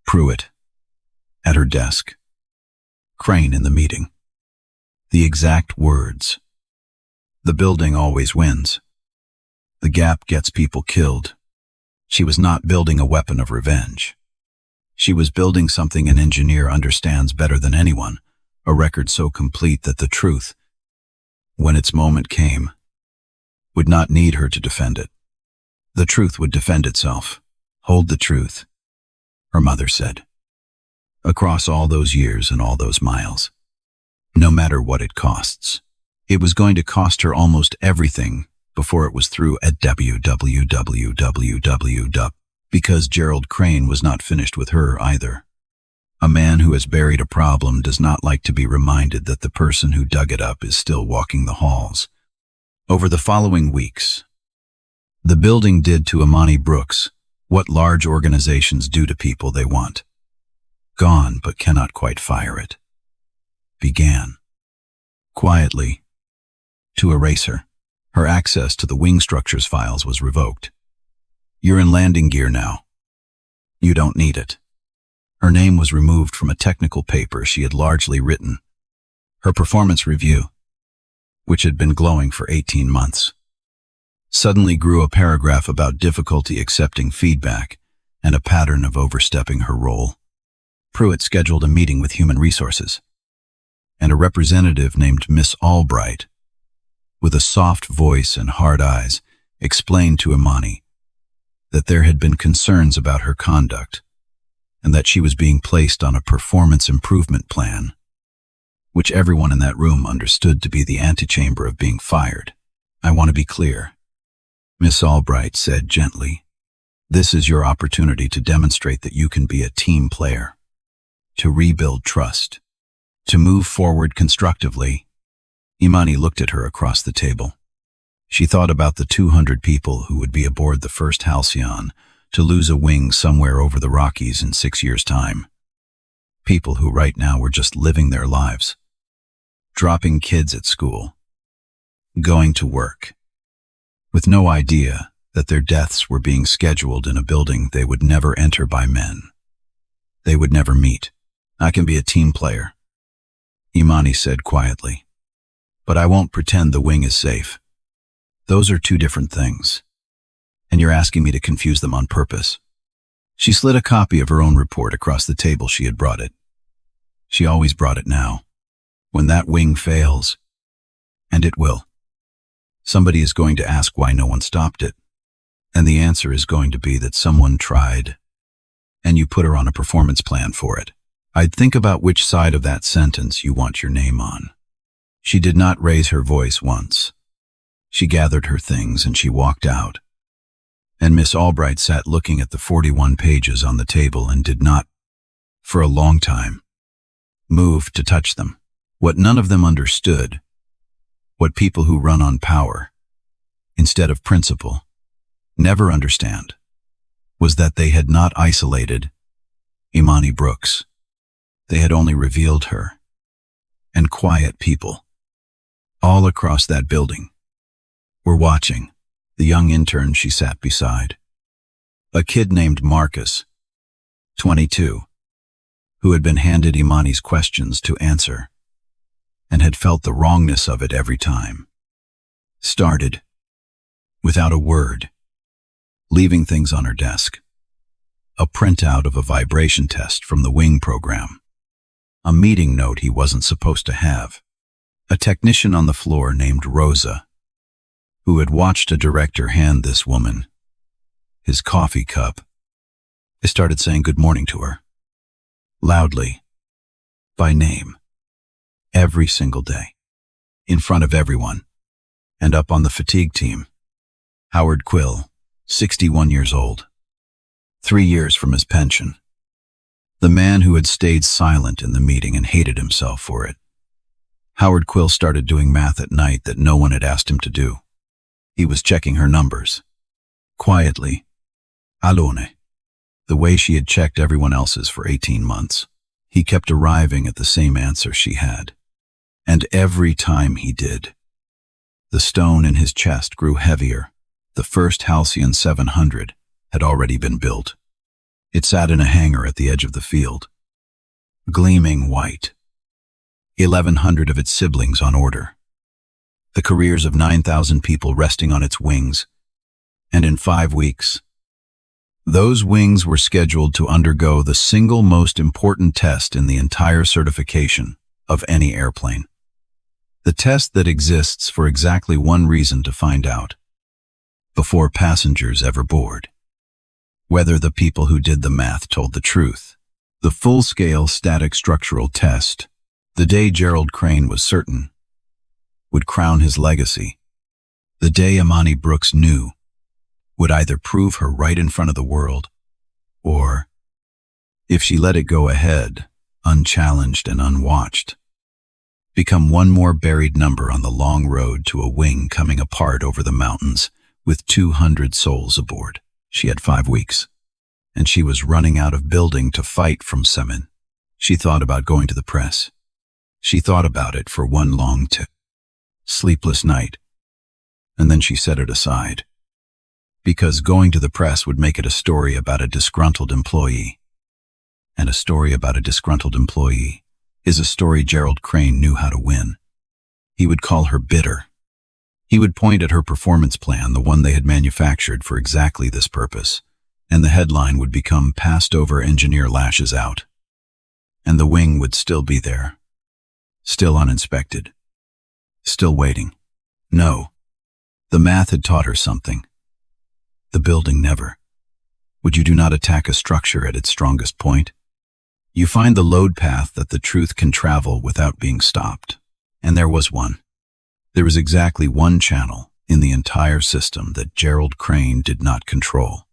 Pruitt, at her desk. Crane in the meeting. The exact words. The building always wins. The gap gets people killed. She was not building a weapon of revenge. She was building something an engineer understands better than anyone, a record so complete that the truth, when its moment came, would not need her to defend it. The truth would defend itself. Hold the truth, her mother said. Across all those years and all those miles, no matter what it costs. It was going to cost her almost everything before it was through at www. Because Gerald Crane was not finished with her either. A man who has buried a problem does not like to be reminded that the person who dug it up is still walking the halls. Over the following weeks, the building did to Imani Brooks what large organizations do to people they want. Gone but cannot quite fire it. Began, quietly, to erase her. Her access to the wing structures files was revoked. You're in landing gear now. You don't need it. Her name was removed from a technical paper she had largely written. Her performance review, which had been glowing for 18 months, suddenly grew a paragraph about difficulty accepting feedback and a pattern of overstepping her role. Pruitt scheduled a meeting with Human Resources, and a representative named Miss Albright, with a soft voice and hard eyes, explained to Imani that there had been concerns about her conduct and that she was being placed on a performance improvement plan, which everyone in that room understood to be the antechamber of being fired. I want to be clear, Miss Albright said gently. This is your opportunity to demonstrate that you can be a team player, to rebuild trust, to move forward constructively. Imani looked at her across the table. She thought about the 200 people who would be aboard the first Halcyon to lose a wing somewhere over the Rockies in 6 years' time. People who right now were just living their lives, dropping kids at school, going to work, with no idea that their deaths were being scheduled in a building they would never enter by men. They would never meet. I can be a team player, Imani said quietly, but I won't pretend the wing is safe. Those are two different things, and you're asking me to confuse them on purpose. She slid a copy of her own report across the table she had brought it. She always brought it now. When that wing fails, and it will, somebody is going to ask why no one stopped it, and the answer is going to be that someone tried, and you put her on a performance plan for it. I'd think about which side of that sentence you want your name on. She did not raise her voice once. She gathered her things and she walked out. And Miss Albright sat looking at the 41 pages on the table and did not, for a long time, move to touch them. What none of them understood, what people who run on power, instead of principle, never understand, was that they had not isolated Imani Brooks. They had only revealed her. And quiet people, all across that building, were watching the young intern she sat beside. A kid named Marcus, 22, who had been handed Imani's questions to answer and had felt the wrongness of it every time. Started, without a word, leaving things on her desk. A printout of a vibration test from the wing program. A meeting note he wasn't supposed to have. A technician on the floor named Rosa, who had watched a director hand this woman his coffee cup. They started saying good morning to her, loudly, by name, every single day, in front of everyone, and up on the fatigue team. Howard Quill, 61 years old, 3 years from his pension. The man who had stayed silent in the meeting and hated himself for it. Howard Quill started doing math at night that no one had asked him to do. He was checking her numbers, quietly, alone, the way she had checked everyone else's for 18 months. He kept arriving at the same answer she had. And every time he did, the stone in his chest grew heavier. The first Halcyon 700 had already been built. It sat in a hangar at the edge of the field, gleaming white. 1,100 of its siblings on order. The careers of 9,000 people resting on its wings. And in 5 weeks, those wings were scheduled to undergo the single most important test in the entire certification of any airplane. The test that exists for exactly one reason: to find out, before passengers ever board, whether the people who did the math told the truth. The full-scale static structural test, the day Gerald Crane was certain, would crown his legacy. The day Imani Brooks knew would either prove her right in front of the world, or, if she let it go ahead, unchallenged and unwatched, become one more buried number on the long road to a wing coming apart over the mountains with 200 souls aboard. She had 5 weeks, and she was running out of building to fight from Semin. She thought about going to the press. She thought about it for one long, sleepless night, and then she set it aside, because going to the press would make it a story about a disgruntled employee. And a story about a disgruntled employee is a story Gerald Crane knew how to win. He would call her bitter. He would point at her performance plan, the one they had manufactured for exactly this purpose, and the headline would become "Passed Over Engineer Lashes Out." And the wing would still be there, still uninspected, still waiting. No, the math had taught her something. The building never. Would you do not attack a structure at its strongest point? You find the load path that the truth can travel without being stopped. And there was one. There was exactly one channel in the entire system that Gerald Crane did not control.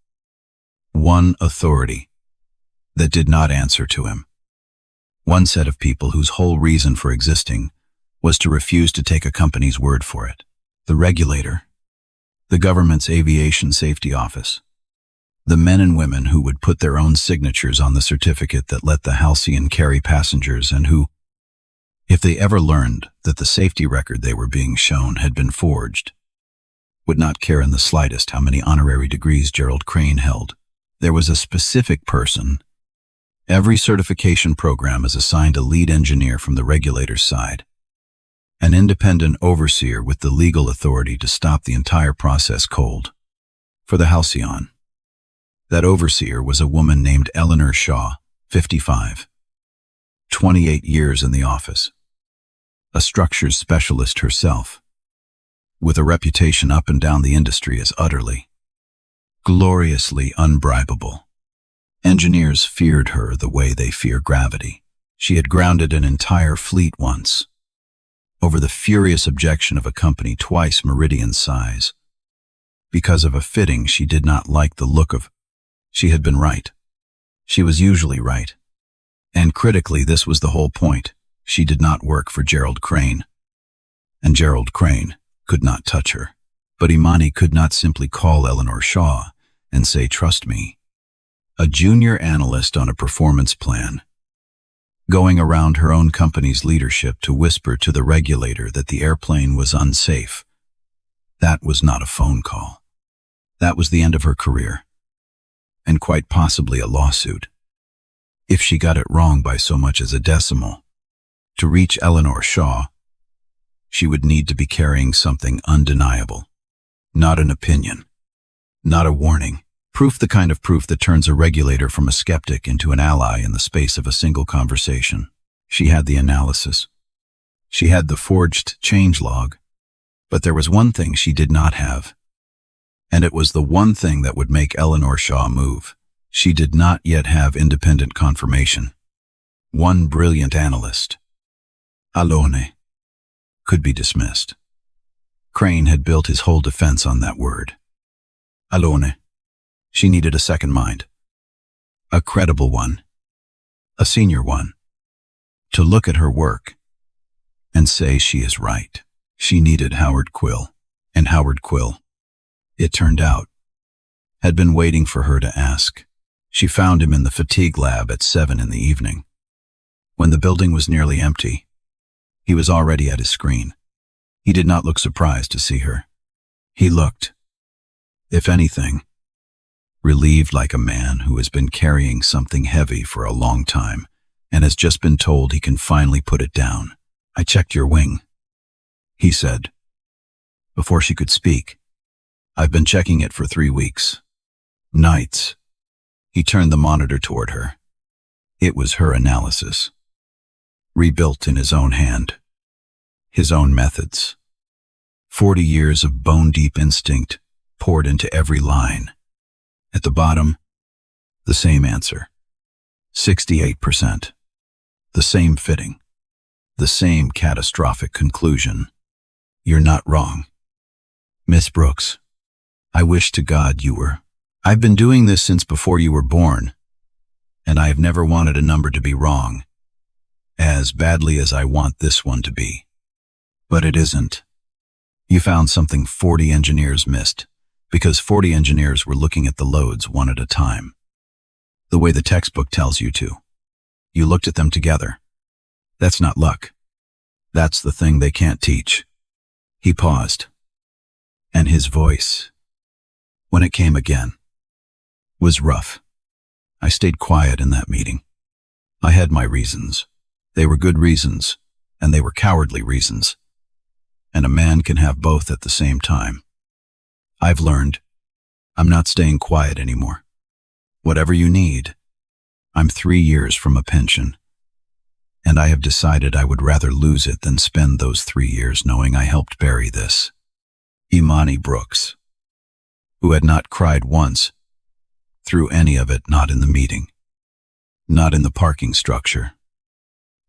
One authority that did not answer to him. One set of people whose whole reason for existing was to refuse to take a company's word for it. The regulator, the government's aviation safety office, the men and women who would put their own signatures on the certificate that let the Halcyon carry passengers, and who, if they ever learned that the safety record they were being shown had been forged, would not care in the slightest how many honorary degrees Gerald Crane held. There was a specific person. Every certification program is assigned a lead engineer from the regulator's side, an independent overseer with the legal authority to stop the entire process cold. For the Halcyon, that overseer was a woman named Eleanor Shaw, 55, 28 years in the office, a structures specialist herself, with a reputation up and down the industry as utterly, gloriously unbribable. Engineers feared her the way they fear gravity. She had grounded an entire fleet once, over the furious objection of a company twice Meridian's size, because of a fitting she did not like the look of. She had been right. She was usually right. And critically, this was the whole point. She did not work for Gerald Crane. And Gerald Crane could not touch her. But Imani could not simply call Eleanor Shaw and say, "Trust me." A junior analyst on a performance plan, going around her own company's leadership to whisper to the regulator that the airplane was unsafe. That was not a phone call. That was the end of her career, and quite possibly a lawsuit. If she got it wrong by so much as a decimal, to reach Eleanor Shaw, she would need to be carrying something undeniable. Not an opinion, not a warning. Proof, the kind of proof that turns a regulator from a skeptic into an ally in the space of a single conversation. She had the analysis. She had the forged changelog. But there was one thing she did not have. And it was the one thing that would make Eleanor Shaw move. She did not yet have independent confirmation. One brilliant analyst, Alone, could be dismissed. Crane had built his whole defense on that word. Alone. She needed a second mind. A credible one. A senior one. To look at her work and say she is right. She needed Howard Quill. And Howard Quill, it turned out, had been waiting for her to ask. She found him in the fatigue lab at 7 in the evening. When the building was nearly empty, he was already at his screen. He did not look surprised to see her. He looked, if anything, relieved, like a man who has been carrying something heavy for a long time and has just been told he can finally put it down. "I checked your wing," he said. Before she could speak, "I've been checking it for 3 weeks. Nights." He turned the monitor toward her. It was her analysis, rebuilt in his own hand, his own methods. 40 years of bone-deep instinct poured into every line. At the bottom, the same answer. 68%. The same fitting. The same catastrophic conclusion. "You're not wrong. Miss Brooks, I wish to God you were. I've been doing this since before you were born, and I have never wanted a number to be wrong, as badly as I want this one to be. But it isn't. You found something 40 engineers missed, because 40 engineers were looking at the loads one at a time. The way the textbook tells you to. You looked at them together. That's not luck. That's the thing they can't teach." He paused, and his voice, when it came again, was rough. "I stayed quiet in that meeting. I had my reasons. They were good reasons, and they were cowardly reasons. And a man can have both at the same time. I've learned. I'm not staying quiet anymore. Whatever you need. I'm 3 years from a pension, and I have decided I would rather lose it than spend those 3 years knowing I helped bury this." Imani Brooks, who had not cried once, through any of it, not in the meeting, not in the parking structure,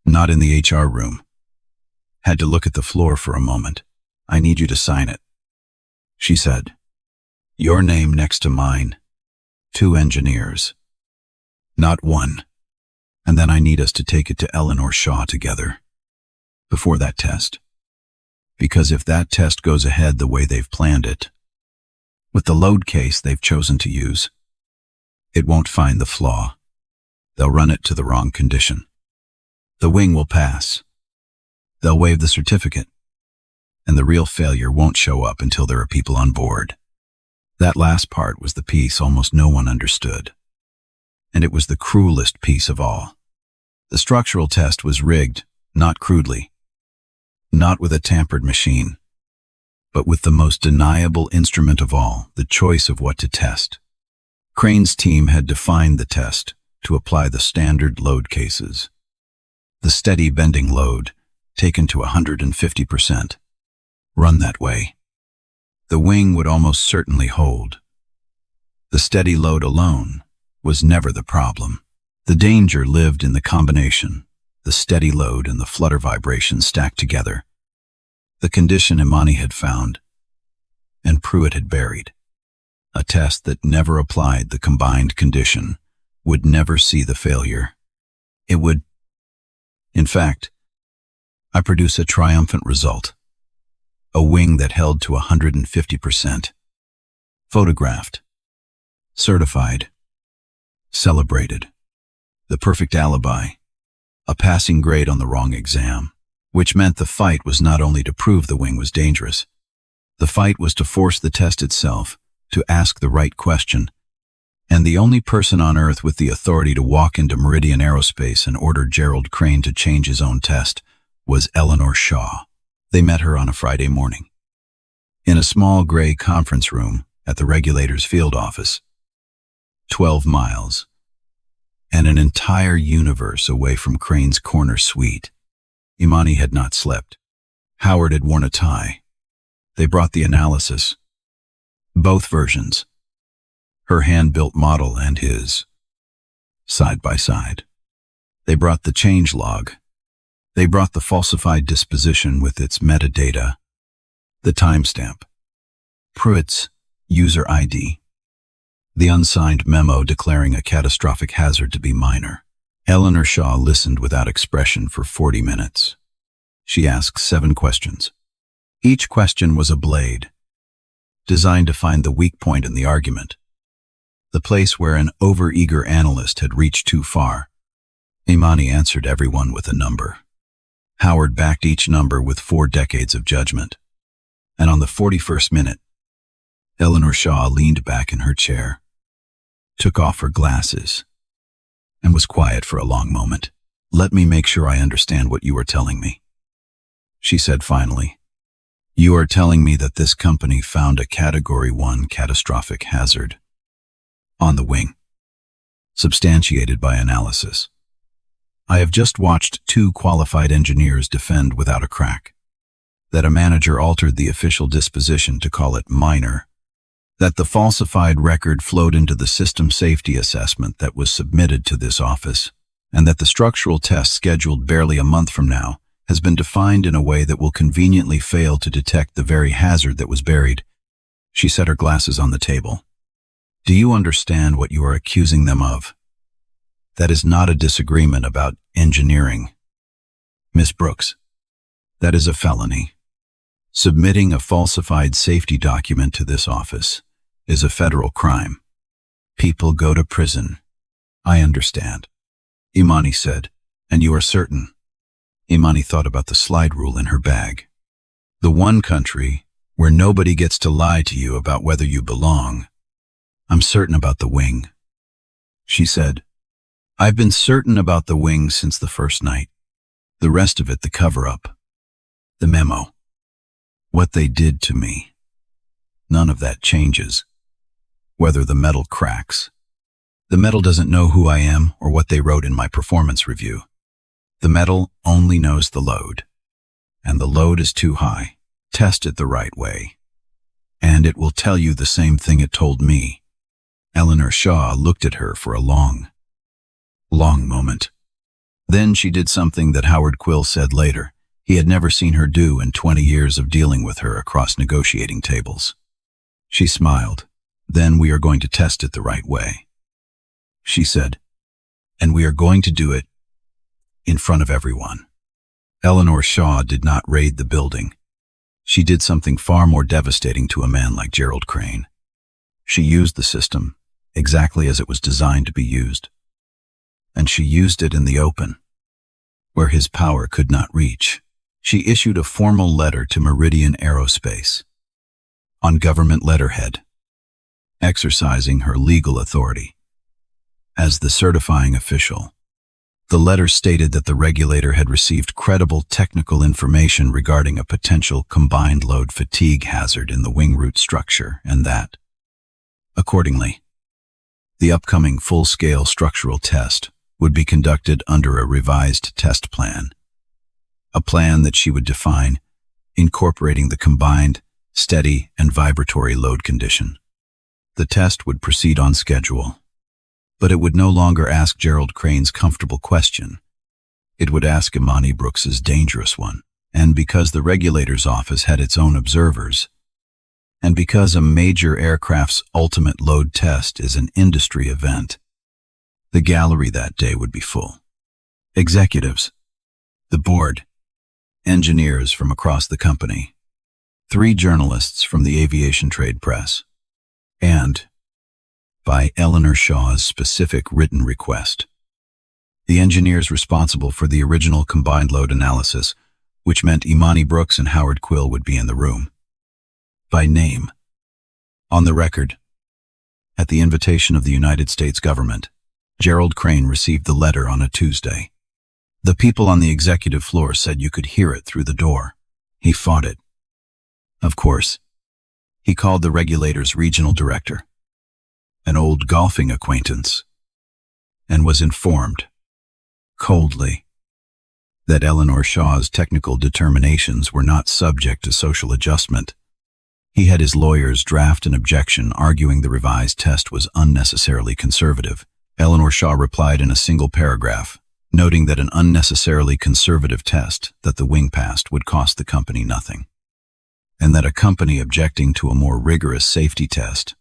not in the HR room, had to look at the floor for a moment. "I need you to sign it," she said. "Your name next to mine. 2 engineers. Not one. And then I need us to take it to Eleanor Shaw together. Before that test. Because if that test goes ahead the way they've planned it, with the load case they've chosen to use, it won't find the flaw. They'll run it to the wrong condition. The wing will pass. They'll waive the certificate. And the real failure won't show up until there are people on board." That last part was the piece almost no one understood. And it was the cruelest piece of all. The structural test was rigged, not crudely, not with a tampered machine, but with the most deniable instrument of all, the choice of what to test. Crane's team had defined the test to apply the standard load cases. The steady bending load, taken to 150%, run that way. The wing would almost certainly hold. The steady load alone was never the problem. The danger lived in the combination, the steady load and the flutter vibration stacked together. The condition Imani had found, and Pruitt had buried. A test that never applied the combined condition would never see the failure. It would. In fact, I produce a triumphant result. A wing that held to 150%. Photographed. Certified. Celebrated. The perfect alibi. A passing grade on the wrong exam. Which meant the fight was not only to prove the wing was dangerous. The fight was to force the test itself, to ask the right question. And the only person on Earth with the authority to walk into Meridian Aerospace and order Gerald Crane to change his own test was Eleanor Shaw. They met her on a Friday morning. In a small gray conference room at the regulator's field office. 12 miles. And an entire universe away from Crane's corner suite. Imani had not slept. Howard had worn a tie. They brought the analysis. Both versions. Her hand-built model and his. Side by side. They brought the change log. They brought the falsified disposition with its metadata. The timestamp. Pruitt's user ID. The unsigned memo declaring a catastrophic hazard to be minor. Eleanor Shaw listened without expression for 40 minutes. She asked 7 questions. Each question was a blade, designed to find the weak point in the argument, the place where an overeager analyst had reached too far, Imani answered everyone with a number. Howard backed each number with 4 decades of judgment. And on the 41st minute, Eleanor Shaw leaned back in her chair, took off her glasses, and was quiet for a long moment. "Let me make sure I understand what you are telling me," she said finally. "You are telling me that this company found a Category 1 catastrophic hazard on the wing, substantiated by analysis. I have just watched 2 qualified engineers defend without a crack. That a manager altered the official disposition to call it minor. That the falsified record flowed into the system safety assessment that was submitted to this office, and that the structural test scheduled barely a month from now has been defined in a way that will conveniently fail to detect the very hazard that was buried." She set her glasses on the table. "Do you understand what you are accusing them of? That is not a disagreement about engineering, Miss Brooks. That is a felony. Submitting a falsified safety document to this office is a federal crime. People go to prison." "I understand," Imani said. "And you are certain?" Imani thought about the slide rule in her bag. "The one country where nobody gets to lie to you about whether you belong. I'm certain about the wing," she said. "I've been certain about the wing since the first night. The rest of it, the cover-up, the memo, what they did to me, none of that changes. Whether the metal cracks. The metal doesn't know who I am or what they wrote in my performance review. The metal only knows the load. And the load is too high. Test it the right way. And it will tell you the same thing it told me." Eleanor Shaw looked at her for a long moment. Then she did something that Howard Quill said later he had never seen her do in 20 years of dealing with her across negotiating tables. She smiled. "Then we are going to test it the right way," she said. "And we are going to do it in front of everyone." Eleanor Shaw did not raid the building. She did something far more devastating to a man like Gerald Crane. She used the system exactly as it was designed to be used. And she used it in the open, where his power could not reach. She issued a formal letter to Meridian Aerospace, on government letterhead, exercising her legal authority as the certifying official. The letter stated that the regulator had received credible technical information regarding a potential combined load fatigue hazard in the wing root structure, and that, accordingly, the upcoming full-scale structural test would be conducted under a revised test plan, a plan that she would define, incorporating the combined, steady, and vibratory load condition. The test would proceed on schedule, but it would no longer ask Gerald Crane's comfortable question. It would ask Imani Brooks's dangerous one. And because the regulator's office had its own observers, and because a major aircraft's ultimate load test is an industry event, the gallery that day would be full. Executives, the board, engineers from across the company, 3 journalists from the aviation trade press, and, by Eleanor Shaw's specific written request, the engineers responsible for the original combined load analysis, which meant Imani Brooks and Howard Quill would be in the room. By name. On the record, at the invitation of the United States government, Gerald Crane received the letter on a Tuesday. The people on the executive floor said you could hear it through the door. He fought it. Of course, he called the regulator's regional director, an old golfing acquaintance, and was informed, coldly, that Eleanor Shaw's technical determinations were not subject to social adjustment. He had his lawyers draft an objection arguing the revised test was unnecessarily conservative. Eleanor Shaw replied in a single paragraph, noting that an unnecessarily conservative test that the wing passed would cost the company nothing, and that a company objecting to a more rigorous safety test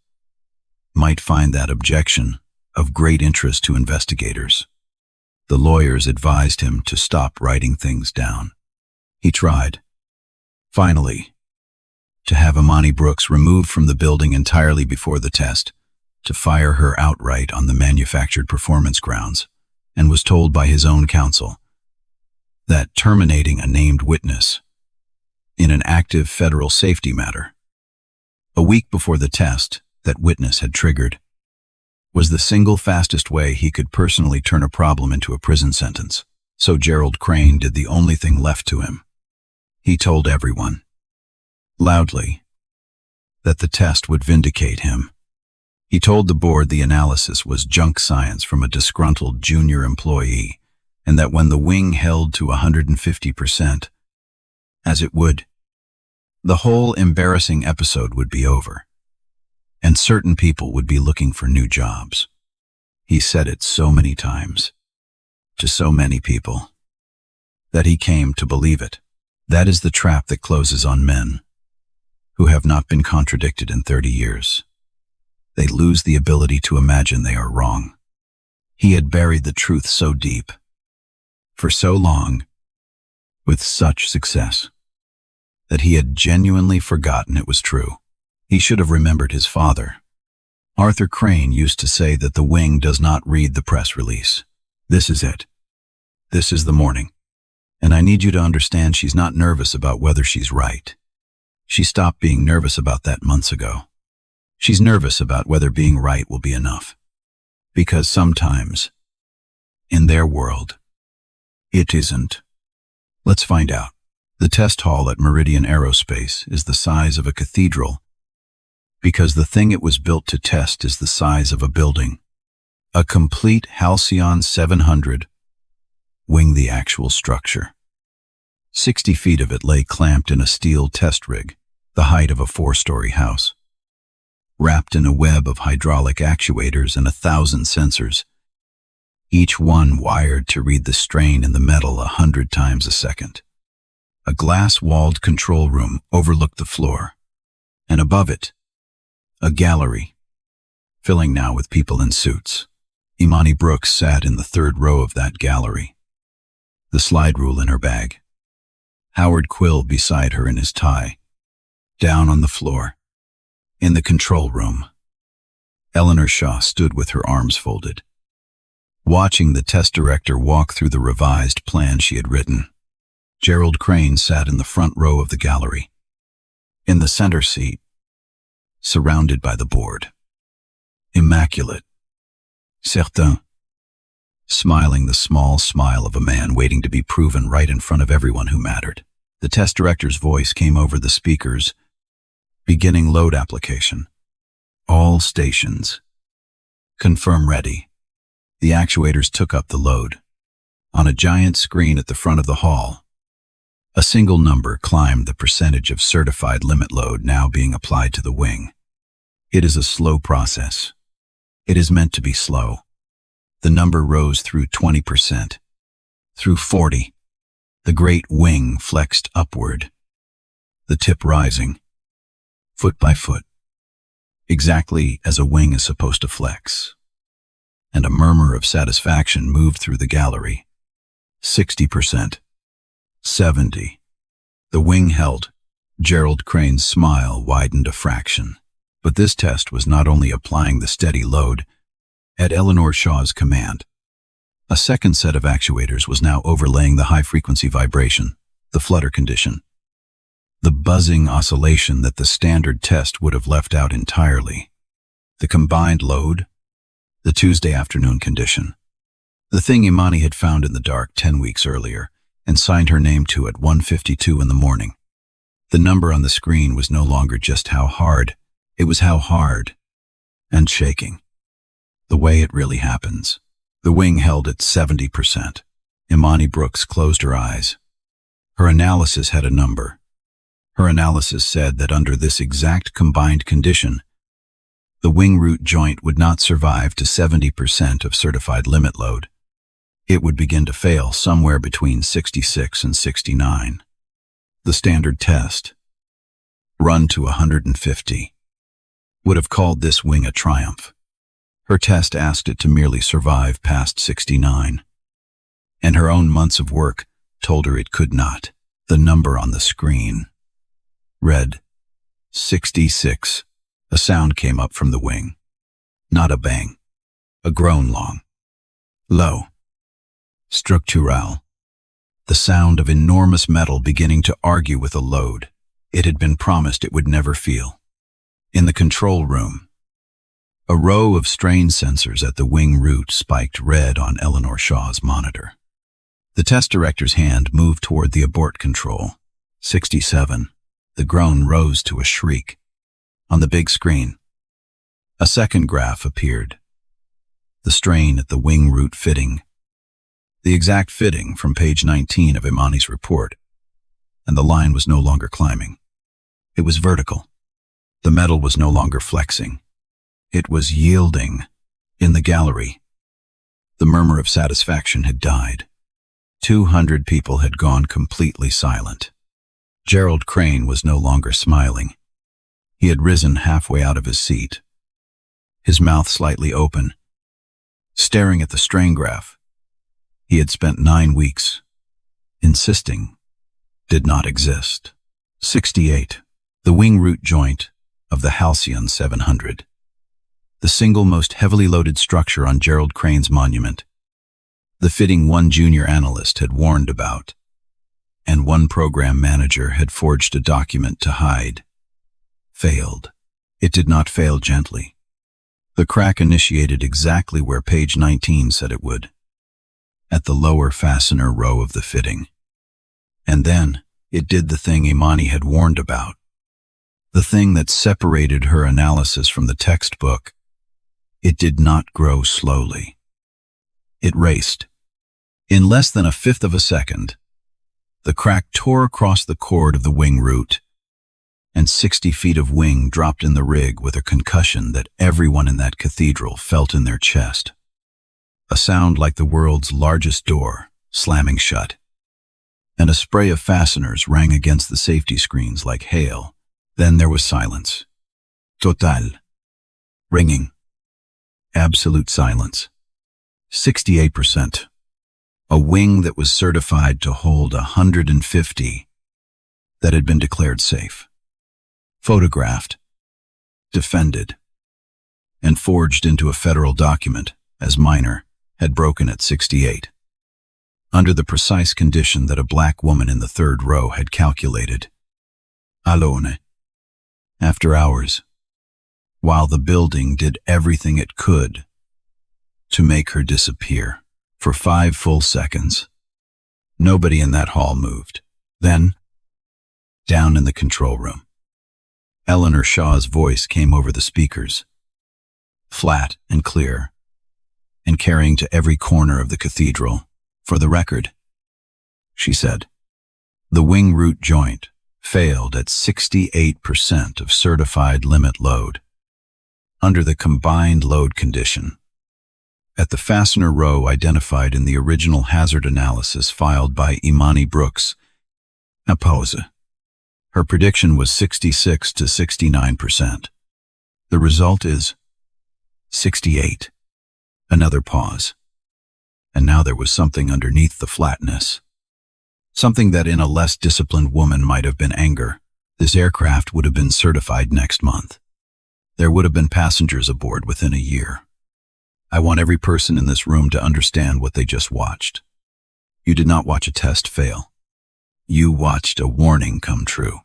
might find that objection of great interest to investigators. The lawyers advised him to stop writing things down. He tried, finally, to have Imani Brooks removed from the building entirely before the test, to fire her outright on the manufactured performance grounds, and was told by his own counsel that terminating a named witness in an active federal safety matter, a week before the test that witness had triggered, was the single fastest way he could personally turn a problem into a prison sentence. So Gerald Crane did the only thing left to him. He told everyone, loudly, that the test would vindicate him. He told the board the analysis was junk science from a disgruntled junior employee, and that when the wing held to 150%, as it would, the whole embarrassing episode would be over, and certain people would be looking for new jobs. He said it so many times, to so many people, that he came to believe it. That is the trap that closes on men who have not been contradicted in 30 years. They lose the ability to imagine they are wrong. He had buried the truth so deep, for so long, with such success, that he had genuinely forgotten it was true. He should have remembered his father. Arthur Crane used to say that the wing does not read the press release. This is it. This is the morning. And I need you to understand she's not nervous about whether she's right. She stopped being nervous about that months ago. She's nervous about whether being right will be enough. Because sometimes, in their world, it isn't. Let's find out. The test hall at Meridian Aerospace is the size of a cathedral because the thing it was built to test is the size of a building. A complete Halcyon 700 wing the actual structure. 60 feet of it lay clamped in a steel test rig, the height of a 4-story house, wrapped in a web of hydraulic actuators and 1,000 sensors, each one wired to read the strain in the metal 100 times a second. A glass-walled control room overlooked the floor, and above it, a gallery, filling now with people in suits. Imani Brooks sat in the 3rd row of that gallery, the slide rule in her bag. Howard Quill beside her in his tie. Down on the floor, in the control room, Eleanor Shaw stood with her arms folded, watching the test director walk through the revised plan she had written. Gerald Crane sat in the front row of the gallery, in the center seat, surrounded by the board. Immaculate, certain, smiling the small smile of a man waiting to be proven right in front of everyone who mattered. The test director's voice came over the speakers, beginning load application. All stations. Confirm ready. The actuators took up the load. On a giant screen at the front of the hall, a single number climbed the percentage of certified limit load now being applied to the wing. It is a slow process. It is meant to be slow. The number rose through 20%, through 40. The great wing flexed upward, the tip rising, foot by foot, exactly as a wing is supposed to flex. And a murmur of satisfaction moved through the gallery. 60%. 70. The wing held. Gerald Crane's smile widened a fraction. But this test was not only applying the steady load at Eleanor Shaw's command. A second set of actuators was now overlaying the high-frequency vibration, the flutter condition, the buzzing oscillation that the standard test would have left out entirely. The combined load, the Tuesday afternoon condition, the thing Imani had found in the dark 10 weeks earlier and signed her name to at 1:52 in the morning. The number on the screen was no longer just how hard, it was how hard and shaking. The way it really happens. The wing held at 70%. Imani Brooks closed her eyes. Her analysis had a number. Her analysis said that under this exact combined condition, the wing root joint would not survive to 70% of certified limit load. It would begin to fail somewhere between 66 and 69. The standard test, run to 150, would have called this wing a triumph. Her test asked it to merely survive past 69. And her own months of work told her it could not. The number on the screen read 66. A sound came up from the wing. Not a bang. A groan long. Low. Structural. The sound of enormous metal beginning to argue with a load it had been promised it would never feel. In the control room, a row of strain sensors at the wing root spiked red on Eleanor Shaw's monitor. The test director's hand moved toward the abort control. 67. The groan rose to a shriek. On the big screen, a second graph appeared. The strain at the wing root fitting. The exact fitting from page 19 of Imani's report. And the line was no longer climbing. It was vertical. The metal was no longer flexing. It was yielding. In the gallery, the murmur of satisfaction had died. 200 people had gone completely silent. Gerald Crane was no longer smiling. He had risen halfway out of his seat, his mouth slightly open, staring at the strain graph he had spent 9 weeks insisting did not exist. 68. The wing root joint of the Halcyon 700. The single most heavily loaded structure on Gerald Crane's monument. The fitting one junior analyst had warned about, and one program manager had forged a document to hide, failed. It did not fail gently. The crack initiated exactly where page 19 said it would, at the lower fastener row of the fitting. And then it did the thing Imani had warned about, the thing that separated her analysis from the textbook. It did not grow slowly. It raced. In less than a fifth of a second, the crack tore across the cord of the wing root, and 60 feet of wing dropped in the rig with a concussion that everyone in that cathedral felt in their chest. A sound like the world's largest door slamming shut, and a spray of fasteners rang against the safety screens like hail. Then there was silence. Total. Ringing. Absolute silence. 68%. A wing that was certified to hold 150 that had been declared safe. Photographed, defended, and forged into a federal document as minor had broken at 68. Under the precise condition that a black woman in the third row had calculated. Alone. After hours, while the building did everything it could to make her disappear. For 5 full seconds, nobody in that hall moved. Then, down in the control room, Eleanor Shaw's voice came over the speakers, flat and clear, and carrying to every corner of the cathedral. For the record, she said, the wing root joint failed at 68% of certified limit load. Under the combined load condition, at the fastener row identified in the original hazard analysis filed by Imani Brooks. A pause. Her prediction was 66 to 69%. The result is 68. Another pause. And now there was something underneath the flatness. Something that in a less disciplined woman might have been anger. This aircraft would have been certified next month. There would have been passengers aboard within a year. I want every person in this room to understand what they just watched. You did not watch a test fail. You watched a warning come true.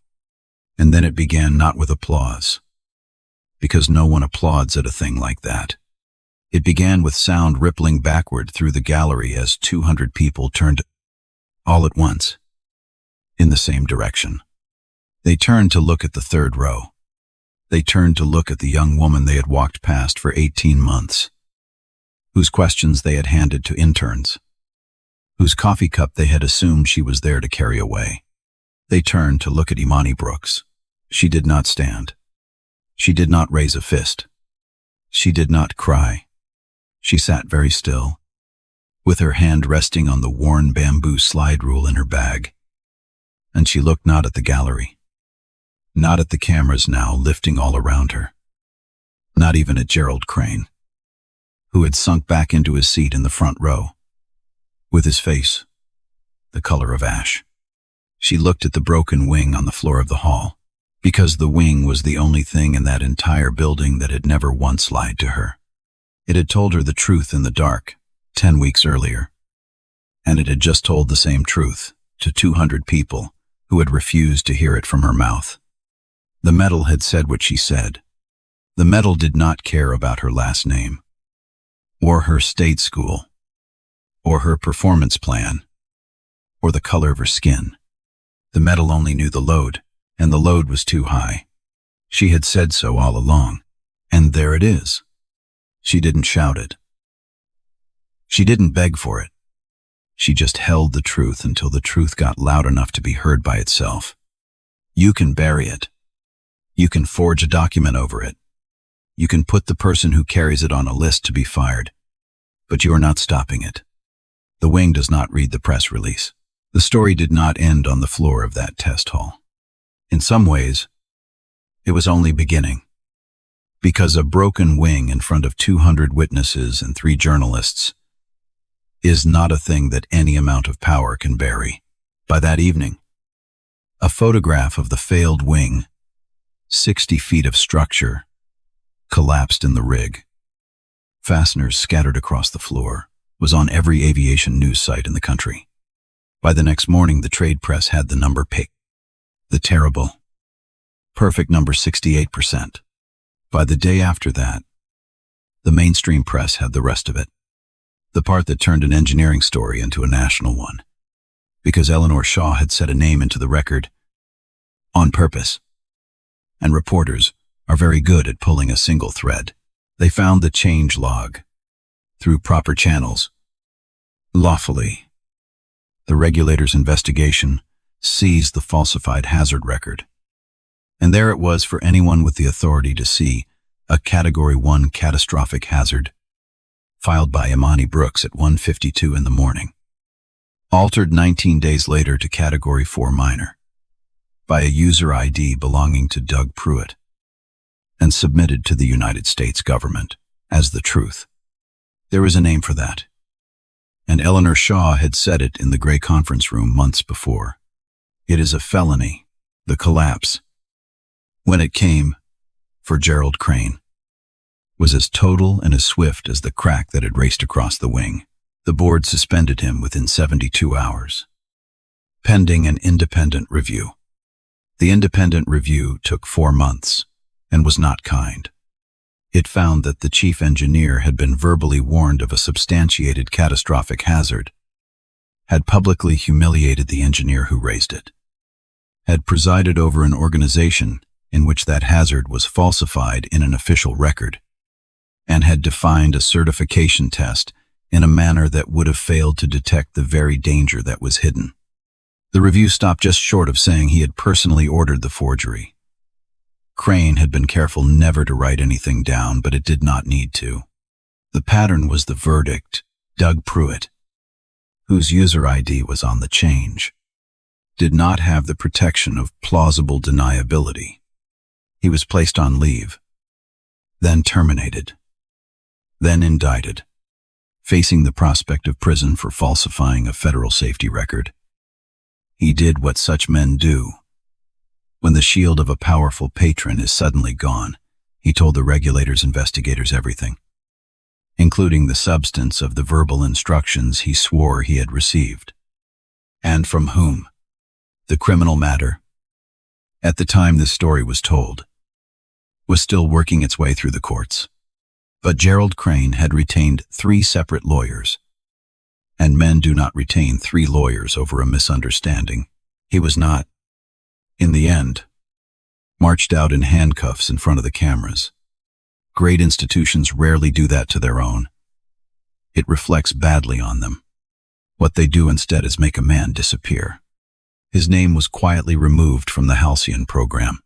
And then it began not with applause, because no one applauds at a thing like that. It began with sound rippling backward through the gallery as 200 people turned all at once, in the same direction. They turned to look at the third row. They turned to look at the young woman they had walked past for 18 months. Whose questions they had handed to interns, whose coffee cup they had assumed she was there to carry away. They turned to look at Imani Brooks. She did not stand. She did not raise a fist. She did not cry. She sat very still, with her hand resting on the worn bamboo slide rule in her bag. And she looked not at the gallery, not at the cameras now lifting all around her, not even at Gerald Crane, who had sunk back into his seat in the front row, with his face the color of ash. She looked at the broken wing on the floor of the hall, because the wing was the only thing in that entire building that had never once lied to her. It had told her the truth in the dark, 10 weeks earlier. and it had just told the same truth to 200 people who had refused to hear it from her mouth. The medal had said what she said. The medal did not care about her last name, or her state school, or her performance plan, or the color of her skin. The medal only knew the load, and the load was too high. She had said so all along, and there it is. She didn't shout it. She didn't beg for it. She just held the truth until the truth got loud enough to be heard by itself. You can bury it. You can forge a document over it. You can put the person who carries it on a list to be fired. But you are not stopping it. The wing does not read the press release. The story did not end on the floor of that test hall. In some ways, it was only beginning. Because a broken wing in front of 200 witnesses and 3 journalists is not a thing that any amount of power can bury. By that evening, a photograph of the failed wing, 60 feet of structure, collapsed in the rig. Fasteners scattered across the floor, was on every aviation news site in the country. By the next morning, the trade press had the number picked. The terrible, perfect number 68%. By the day after that, the mainstream press had the rest of it. The part that turned an engineering story into a national one. Because Eleanor Shaw had set a name into the record on purpose. And reporters are very good at pulling a single thread. They found the change log through proper channels. Lawfully, the regulator's investigation seized the falsified hazard record. And there it was for anyone with the authority to see, a Category 1 catastrophic hazard, filed by Imani Brooks at 1:52 in the morning. Altered 19 days later to Category 4 minor, by a user ID belonging to Doug Pruitt, and submitted to the United States government as the truth. There was a name for that, and Eleanor Shaw had said it in the gray conference room months before. It is a felony, the collapse. When it came, for Gerald Crane, was as total and as swift as the crack that had raced across the wing. The board suspended him within 72 hours, pending an independent review. The independent review took 4 months and was not kind. It found that the chief engineer had been verbally warned of a substantiated catastrophic hazard, had publicly humiliated the engineer who raised it, had presided over an organization in which that hazard was falsified in an official record, and had defined a certification test in a manner that would have failed to detect the very danger that was hidden. The review stopped just short of saying he had personally ordered the forgery. Crane had been careful never to write anything down, but it did not need to. The pattern was the verdict. Doug Pruitt, whose user ID was on the change, did not have the protection of plausible deniability. He was placed on leave, then terminated, then indicted, facing the prospect of prison for falsifying a federal safety record. He did what such men do. When the shield of a powerful patron is suddenly gone, he told the regulator's investigators everything, including the substance of the verbal instructions he swore he had received. And from whom? The criminal matter, at the time this story was told, was still working its way through the courts. But Gerald Crane had retained 3 separate lawyers, and men do not retain 3 lawyers over a misunderstanding. He was not, in the end, marched out in handcuffs in front of the cameras. Great institutions rarely do that to their own. It reflects badly on them. What they do instead is make a man disappear. His name was quietly removed from the Halcyon program.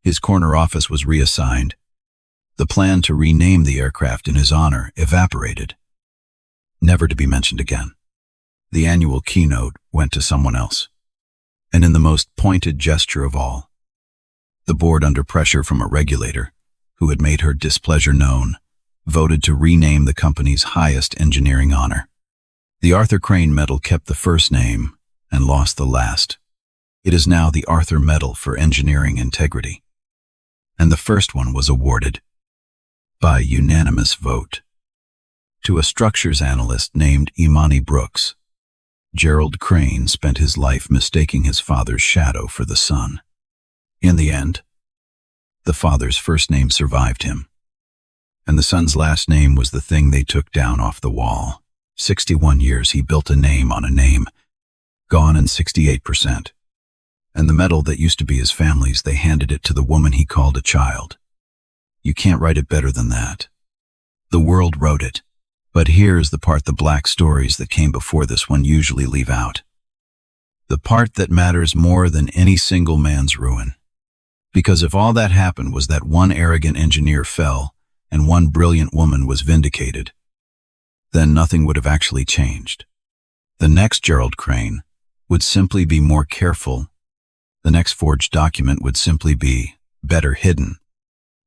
His corner office was reassigned. The plan to rename the aircraft in his honor evaporated, never to be mentioned again. The annual keynote went to someone else. And in the most pointed gesture of all, the board, under pressure from a regulator who had made her displeasure known, voted to rename the company's highest engineering honor. The Arthur Crane Medal kept the first name and lost the last. It is now the Arthur Medal for Engineering Integrity, and the first one was awarded by unanimous vote to a structures analyst named Imani Brooks. Gerald Crane spent his life mistaking his father's shadow for the sun. In the end, the father's first name survived him, and the son's last name was the thing they took down off the wall. 61 years he built a name on a name, gone in 68%. And the medal that used to be his family's, they handed it to the woman he called a child. You can't write it better than that. The world wrote it. But here's the part the black stories that came before this one usually leave out. The part that matters more than any single man's ruin. Because if all that happened was that one arrogant engineer fell and one brilliant woman was vindicated, then nothing would have actually changed. The next Gerald Crane would simply be more careful. The next forged document would simply be better hidden.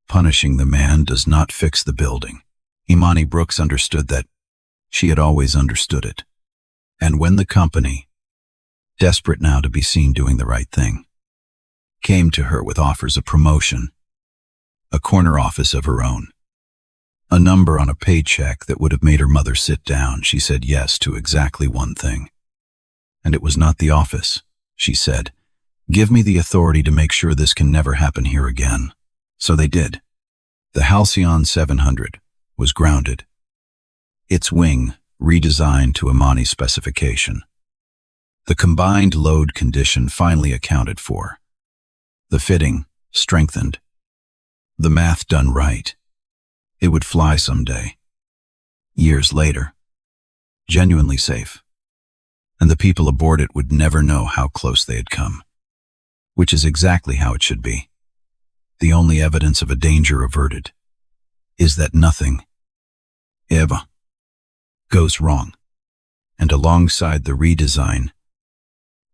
Punishing the man does not fix the building. Imani Brooks understood that. She had always understood it. And when the company, desperate now to be seen doing the right thing, came to her with offers of promotion, a corner office of her own, a number on a paycheck that would have made her mother sit down, she said yes to exactly one thing. And it was not the office, she said. Give me the authority to make sure this can never happen here again. So they did. The Halcyon 700 was grounded, its wing redesigned to Imani's specification. The combined load condition finally accounted for. The fitting strengthened. The math done right. It would fly someday. Years later. Genuinely safe. And the people aboard it would never know how close they had come. Which is exactly how it should be. The only evidence of a danger averted is that nothing ever goes wrong. And alongside the redesign,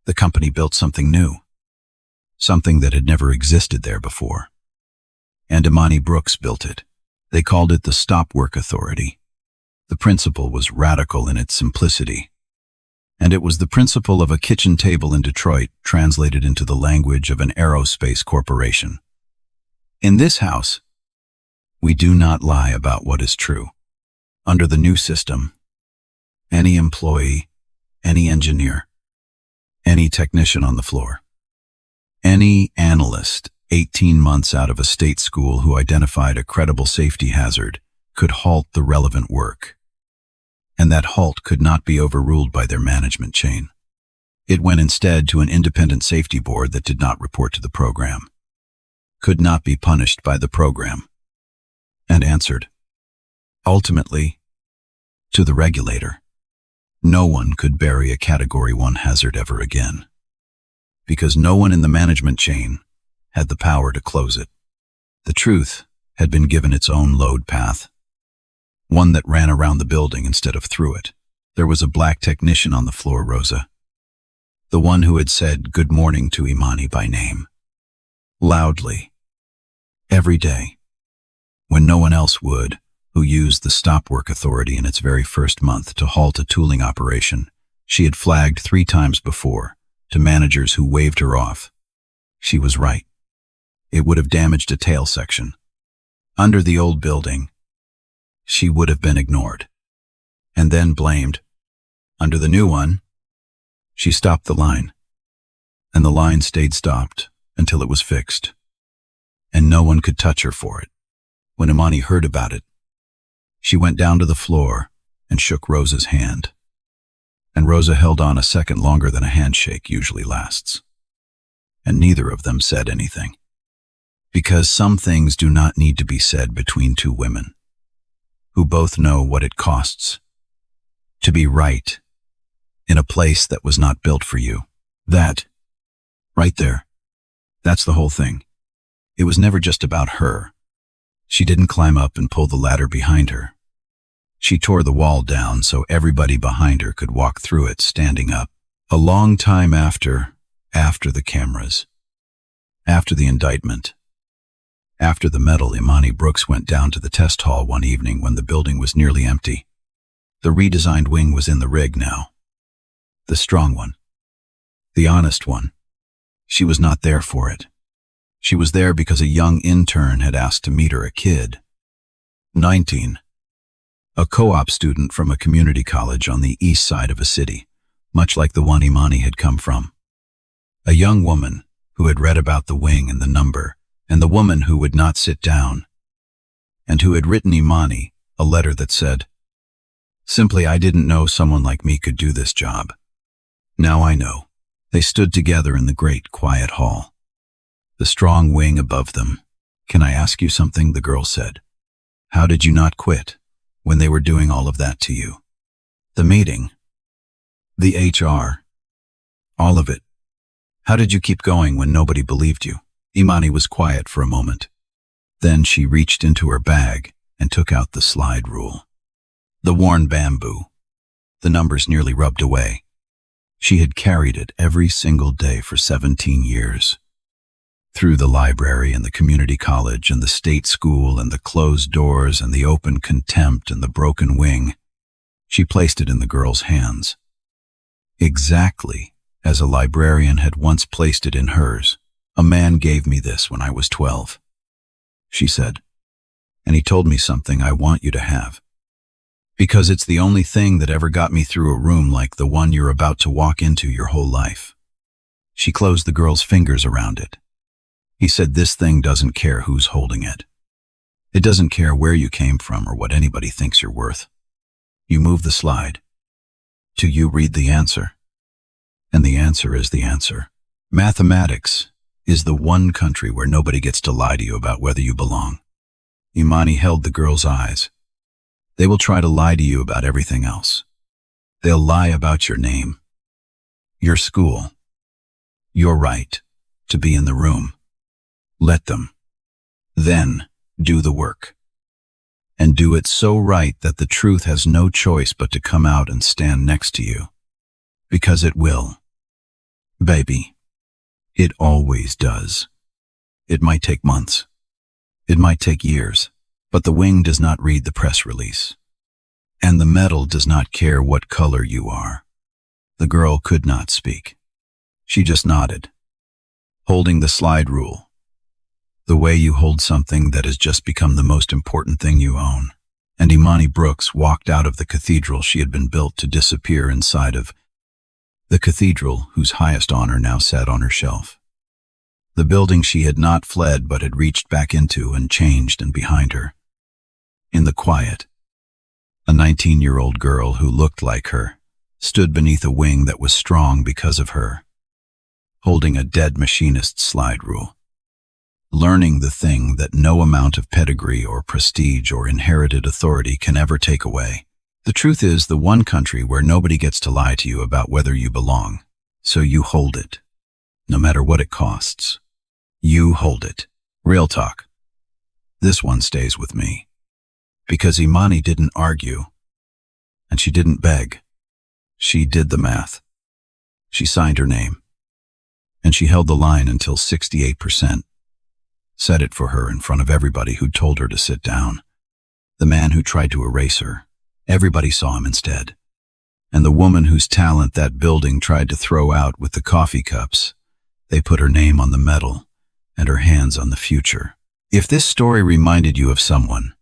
the company built something new, something that had never existed there before. And Imani Brooks built it. They called it the Stop Work Authority. The principle was radical in its simplicity. And it was the principle of a kitchen table in Detroit translated into the language of an aerospace corporation. In this house, we do not lie about what is true. Under the new system, any employee, any engineer, any technician on the floor, any analyst 18 months out of a state school who identified a credible safety hazard could halt the relevant work. And that halt could not be overruled by their management chain. It went instead to an independent safety board that did not report to the program, could not be punished by the program, and answered, ultimately, to the regulator. No one could bury a Category 1 hazard ever again, because no one in the management chain had the power to close it. The truth had been given its own load path, one that ran around the building instead of through it. There was a black technician on the floor, Rosa, the one who had said good morning to Imani by name, loudly, every day, when no one else would, who used the Stop Work Authority in its very first month to halt a tooling operation she had flagged 3 times before to managers who waved her off. She was right. It would have damaged a tail section. Under the old building, she would have been ignored, and then blamed. Under the new one, she stopped the line, and the line stayed stopped until it was fixed, and no one could touch her for it. When Imani heard about it, she went down to the floor and shook Rosa's hand, and Rosa held on a second longer than a handshake usually lasts. And neither of them said anything, because some things do not need to be said between 2 women who both know what it costs to be right in a place that was not built for you. That, right there, that's the whole thing. It was never just about her. She didn't climb up and pull the ladder behind her. She tore the wall down so everybody behind her could walk through it standing up. A long time after the cameras, after the indictment, after the medal, Imani Brooks went down to the test hall one evening when the building was nearly empty. The redesigned wing was in the rig now. The strong one. The honest one. She was not there for it. She was there because a young intern had asked to meet her, a kid, 19, a co-op student from a community college on the east side of a city, much like the one Imani had come from. A young woman who had read about the wing and the number, and the woman who would not sit down, and who had written Imani a letter that said, "Simply, I didn't know someone like me could do this job. Now I know." They stood together in the great, quiet hall, the strong wing above them. "Can I ask you something?" the girl said. "How did you not quit when they were doing all of that to you? The meeting, the HR, all of it. How did you keep going when nobody believed you?" Imani was quiet for a moment. Then she reached into her bag and took out the slide rule. The worn bamboo, the numbers nearly rubbed away. She had carried it every single day for 17 years. Through the library and the community college and the state school and the closed doors and the open contempt and the broken wing, she placed it in the girl's hands. Exactly as a librarian had once placed it in hers. "A man gave me this when I was 12, she said, "and he told me something I want you to have. Because it's the only thing that ever got me through a room like the one you're about to walk into your whole life." She closed the girl's fingers around it. He said, "This thing doesn't care who's holding it. It doesn't care where you came from or what anybody thinks you're worth. You move the slide. Do you read the answer? And the answer is the answer. Mathematics is the one country where nobody gets to lie to you about whether you belong." Imani held the girl's eyes. "They will try to lie to you about everything else. They'll lie about your name, your school, your right to be in the room. Let them. Then do the work. And do it so right that the truth has no choice but to come out and stand next to you. Because it will. Baby. It always does. It might take months. It might take years. But the wing does not read the press release. And the medal does not care what color you are." The girl could not speak. She just nodded, holding the slide rule. The way you hold something that has just become the most important thing you own. And Imani Brooks walked out of the cathedral she had been built to disappear inside of, the cathedral whose highest honor now sat on her shelf. The building she had not fled but had reached back into and changed and behind her. In the quiet, a 19-year-old girl who looked like her stood beneath a wing that was strong because of her, holding a dead machinist's slide rule. Learning the thing that no amount of pedigree or prestige or inherited authority can ever take away. The truth is the one country where nobody gets to lie to you about whether you belong. So you hold it, no matter what it costs. You hold it. Real talk. This one stays with me. Because Imani didn't argue, and she didn't beg. She did the math. She signed her name, and she held the line until 68%. Said it for her in front of everybody who'd told her to sit down. The man who tried to erase her, everybody saw him instead. And the woman whose talent that building tried to throw out with the coffee cups, they put her name on the medal and her hands on the future. If this story reminded you of someone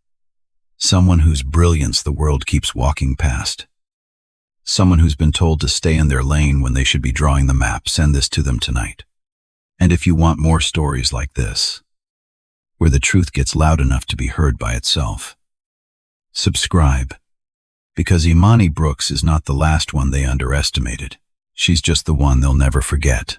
whose brilliance the world keeps walking past, someone who's been told to stay in their lane when they should be drawing the map, send this to them tonight. And if you want more stories like this, where the truth gets loud enough to be heard by itself, subscribe. Because Imani Brooks is not the last one they underestimated. She's just the one they'll never forget.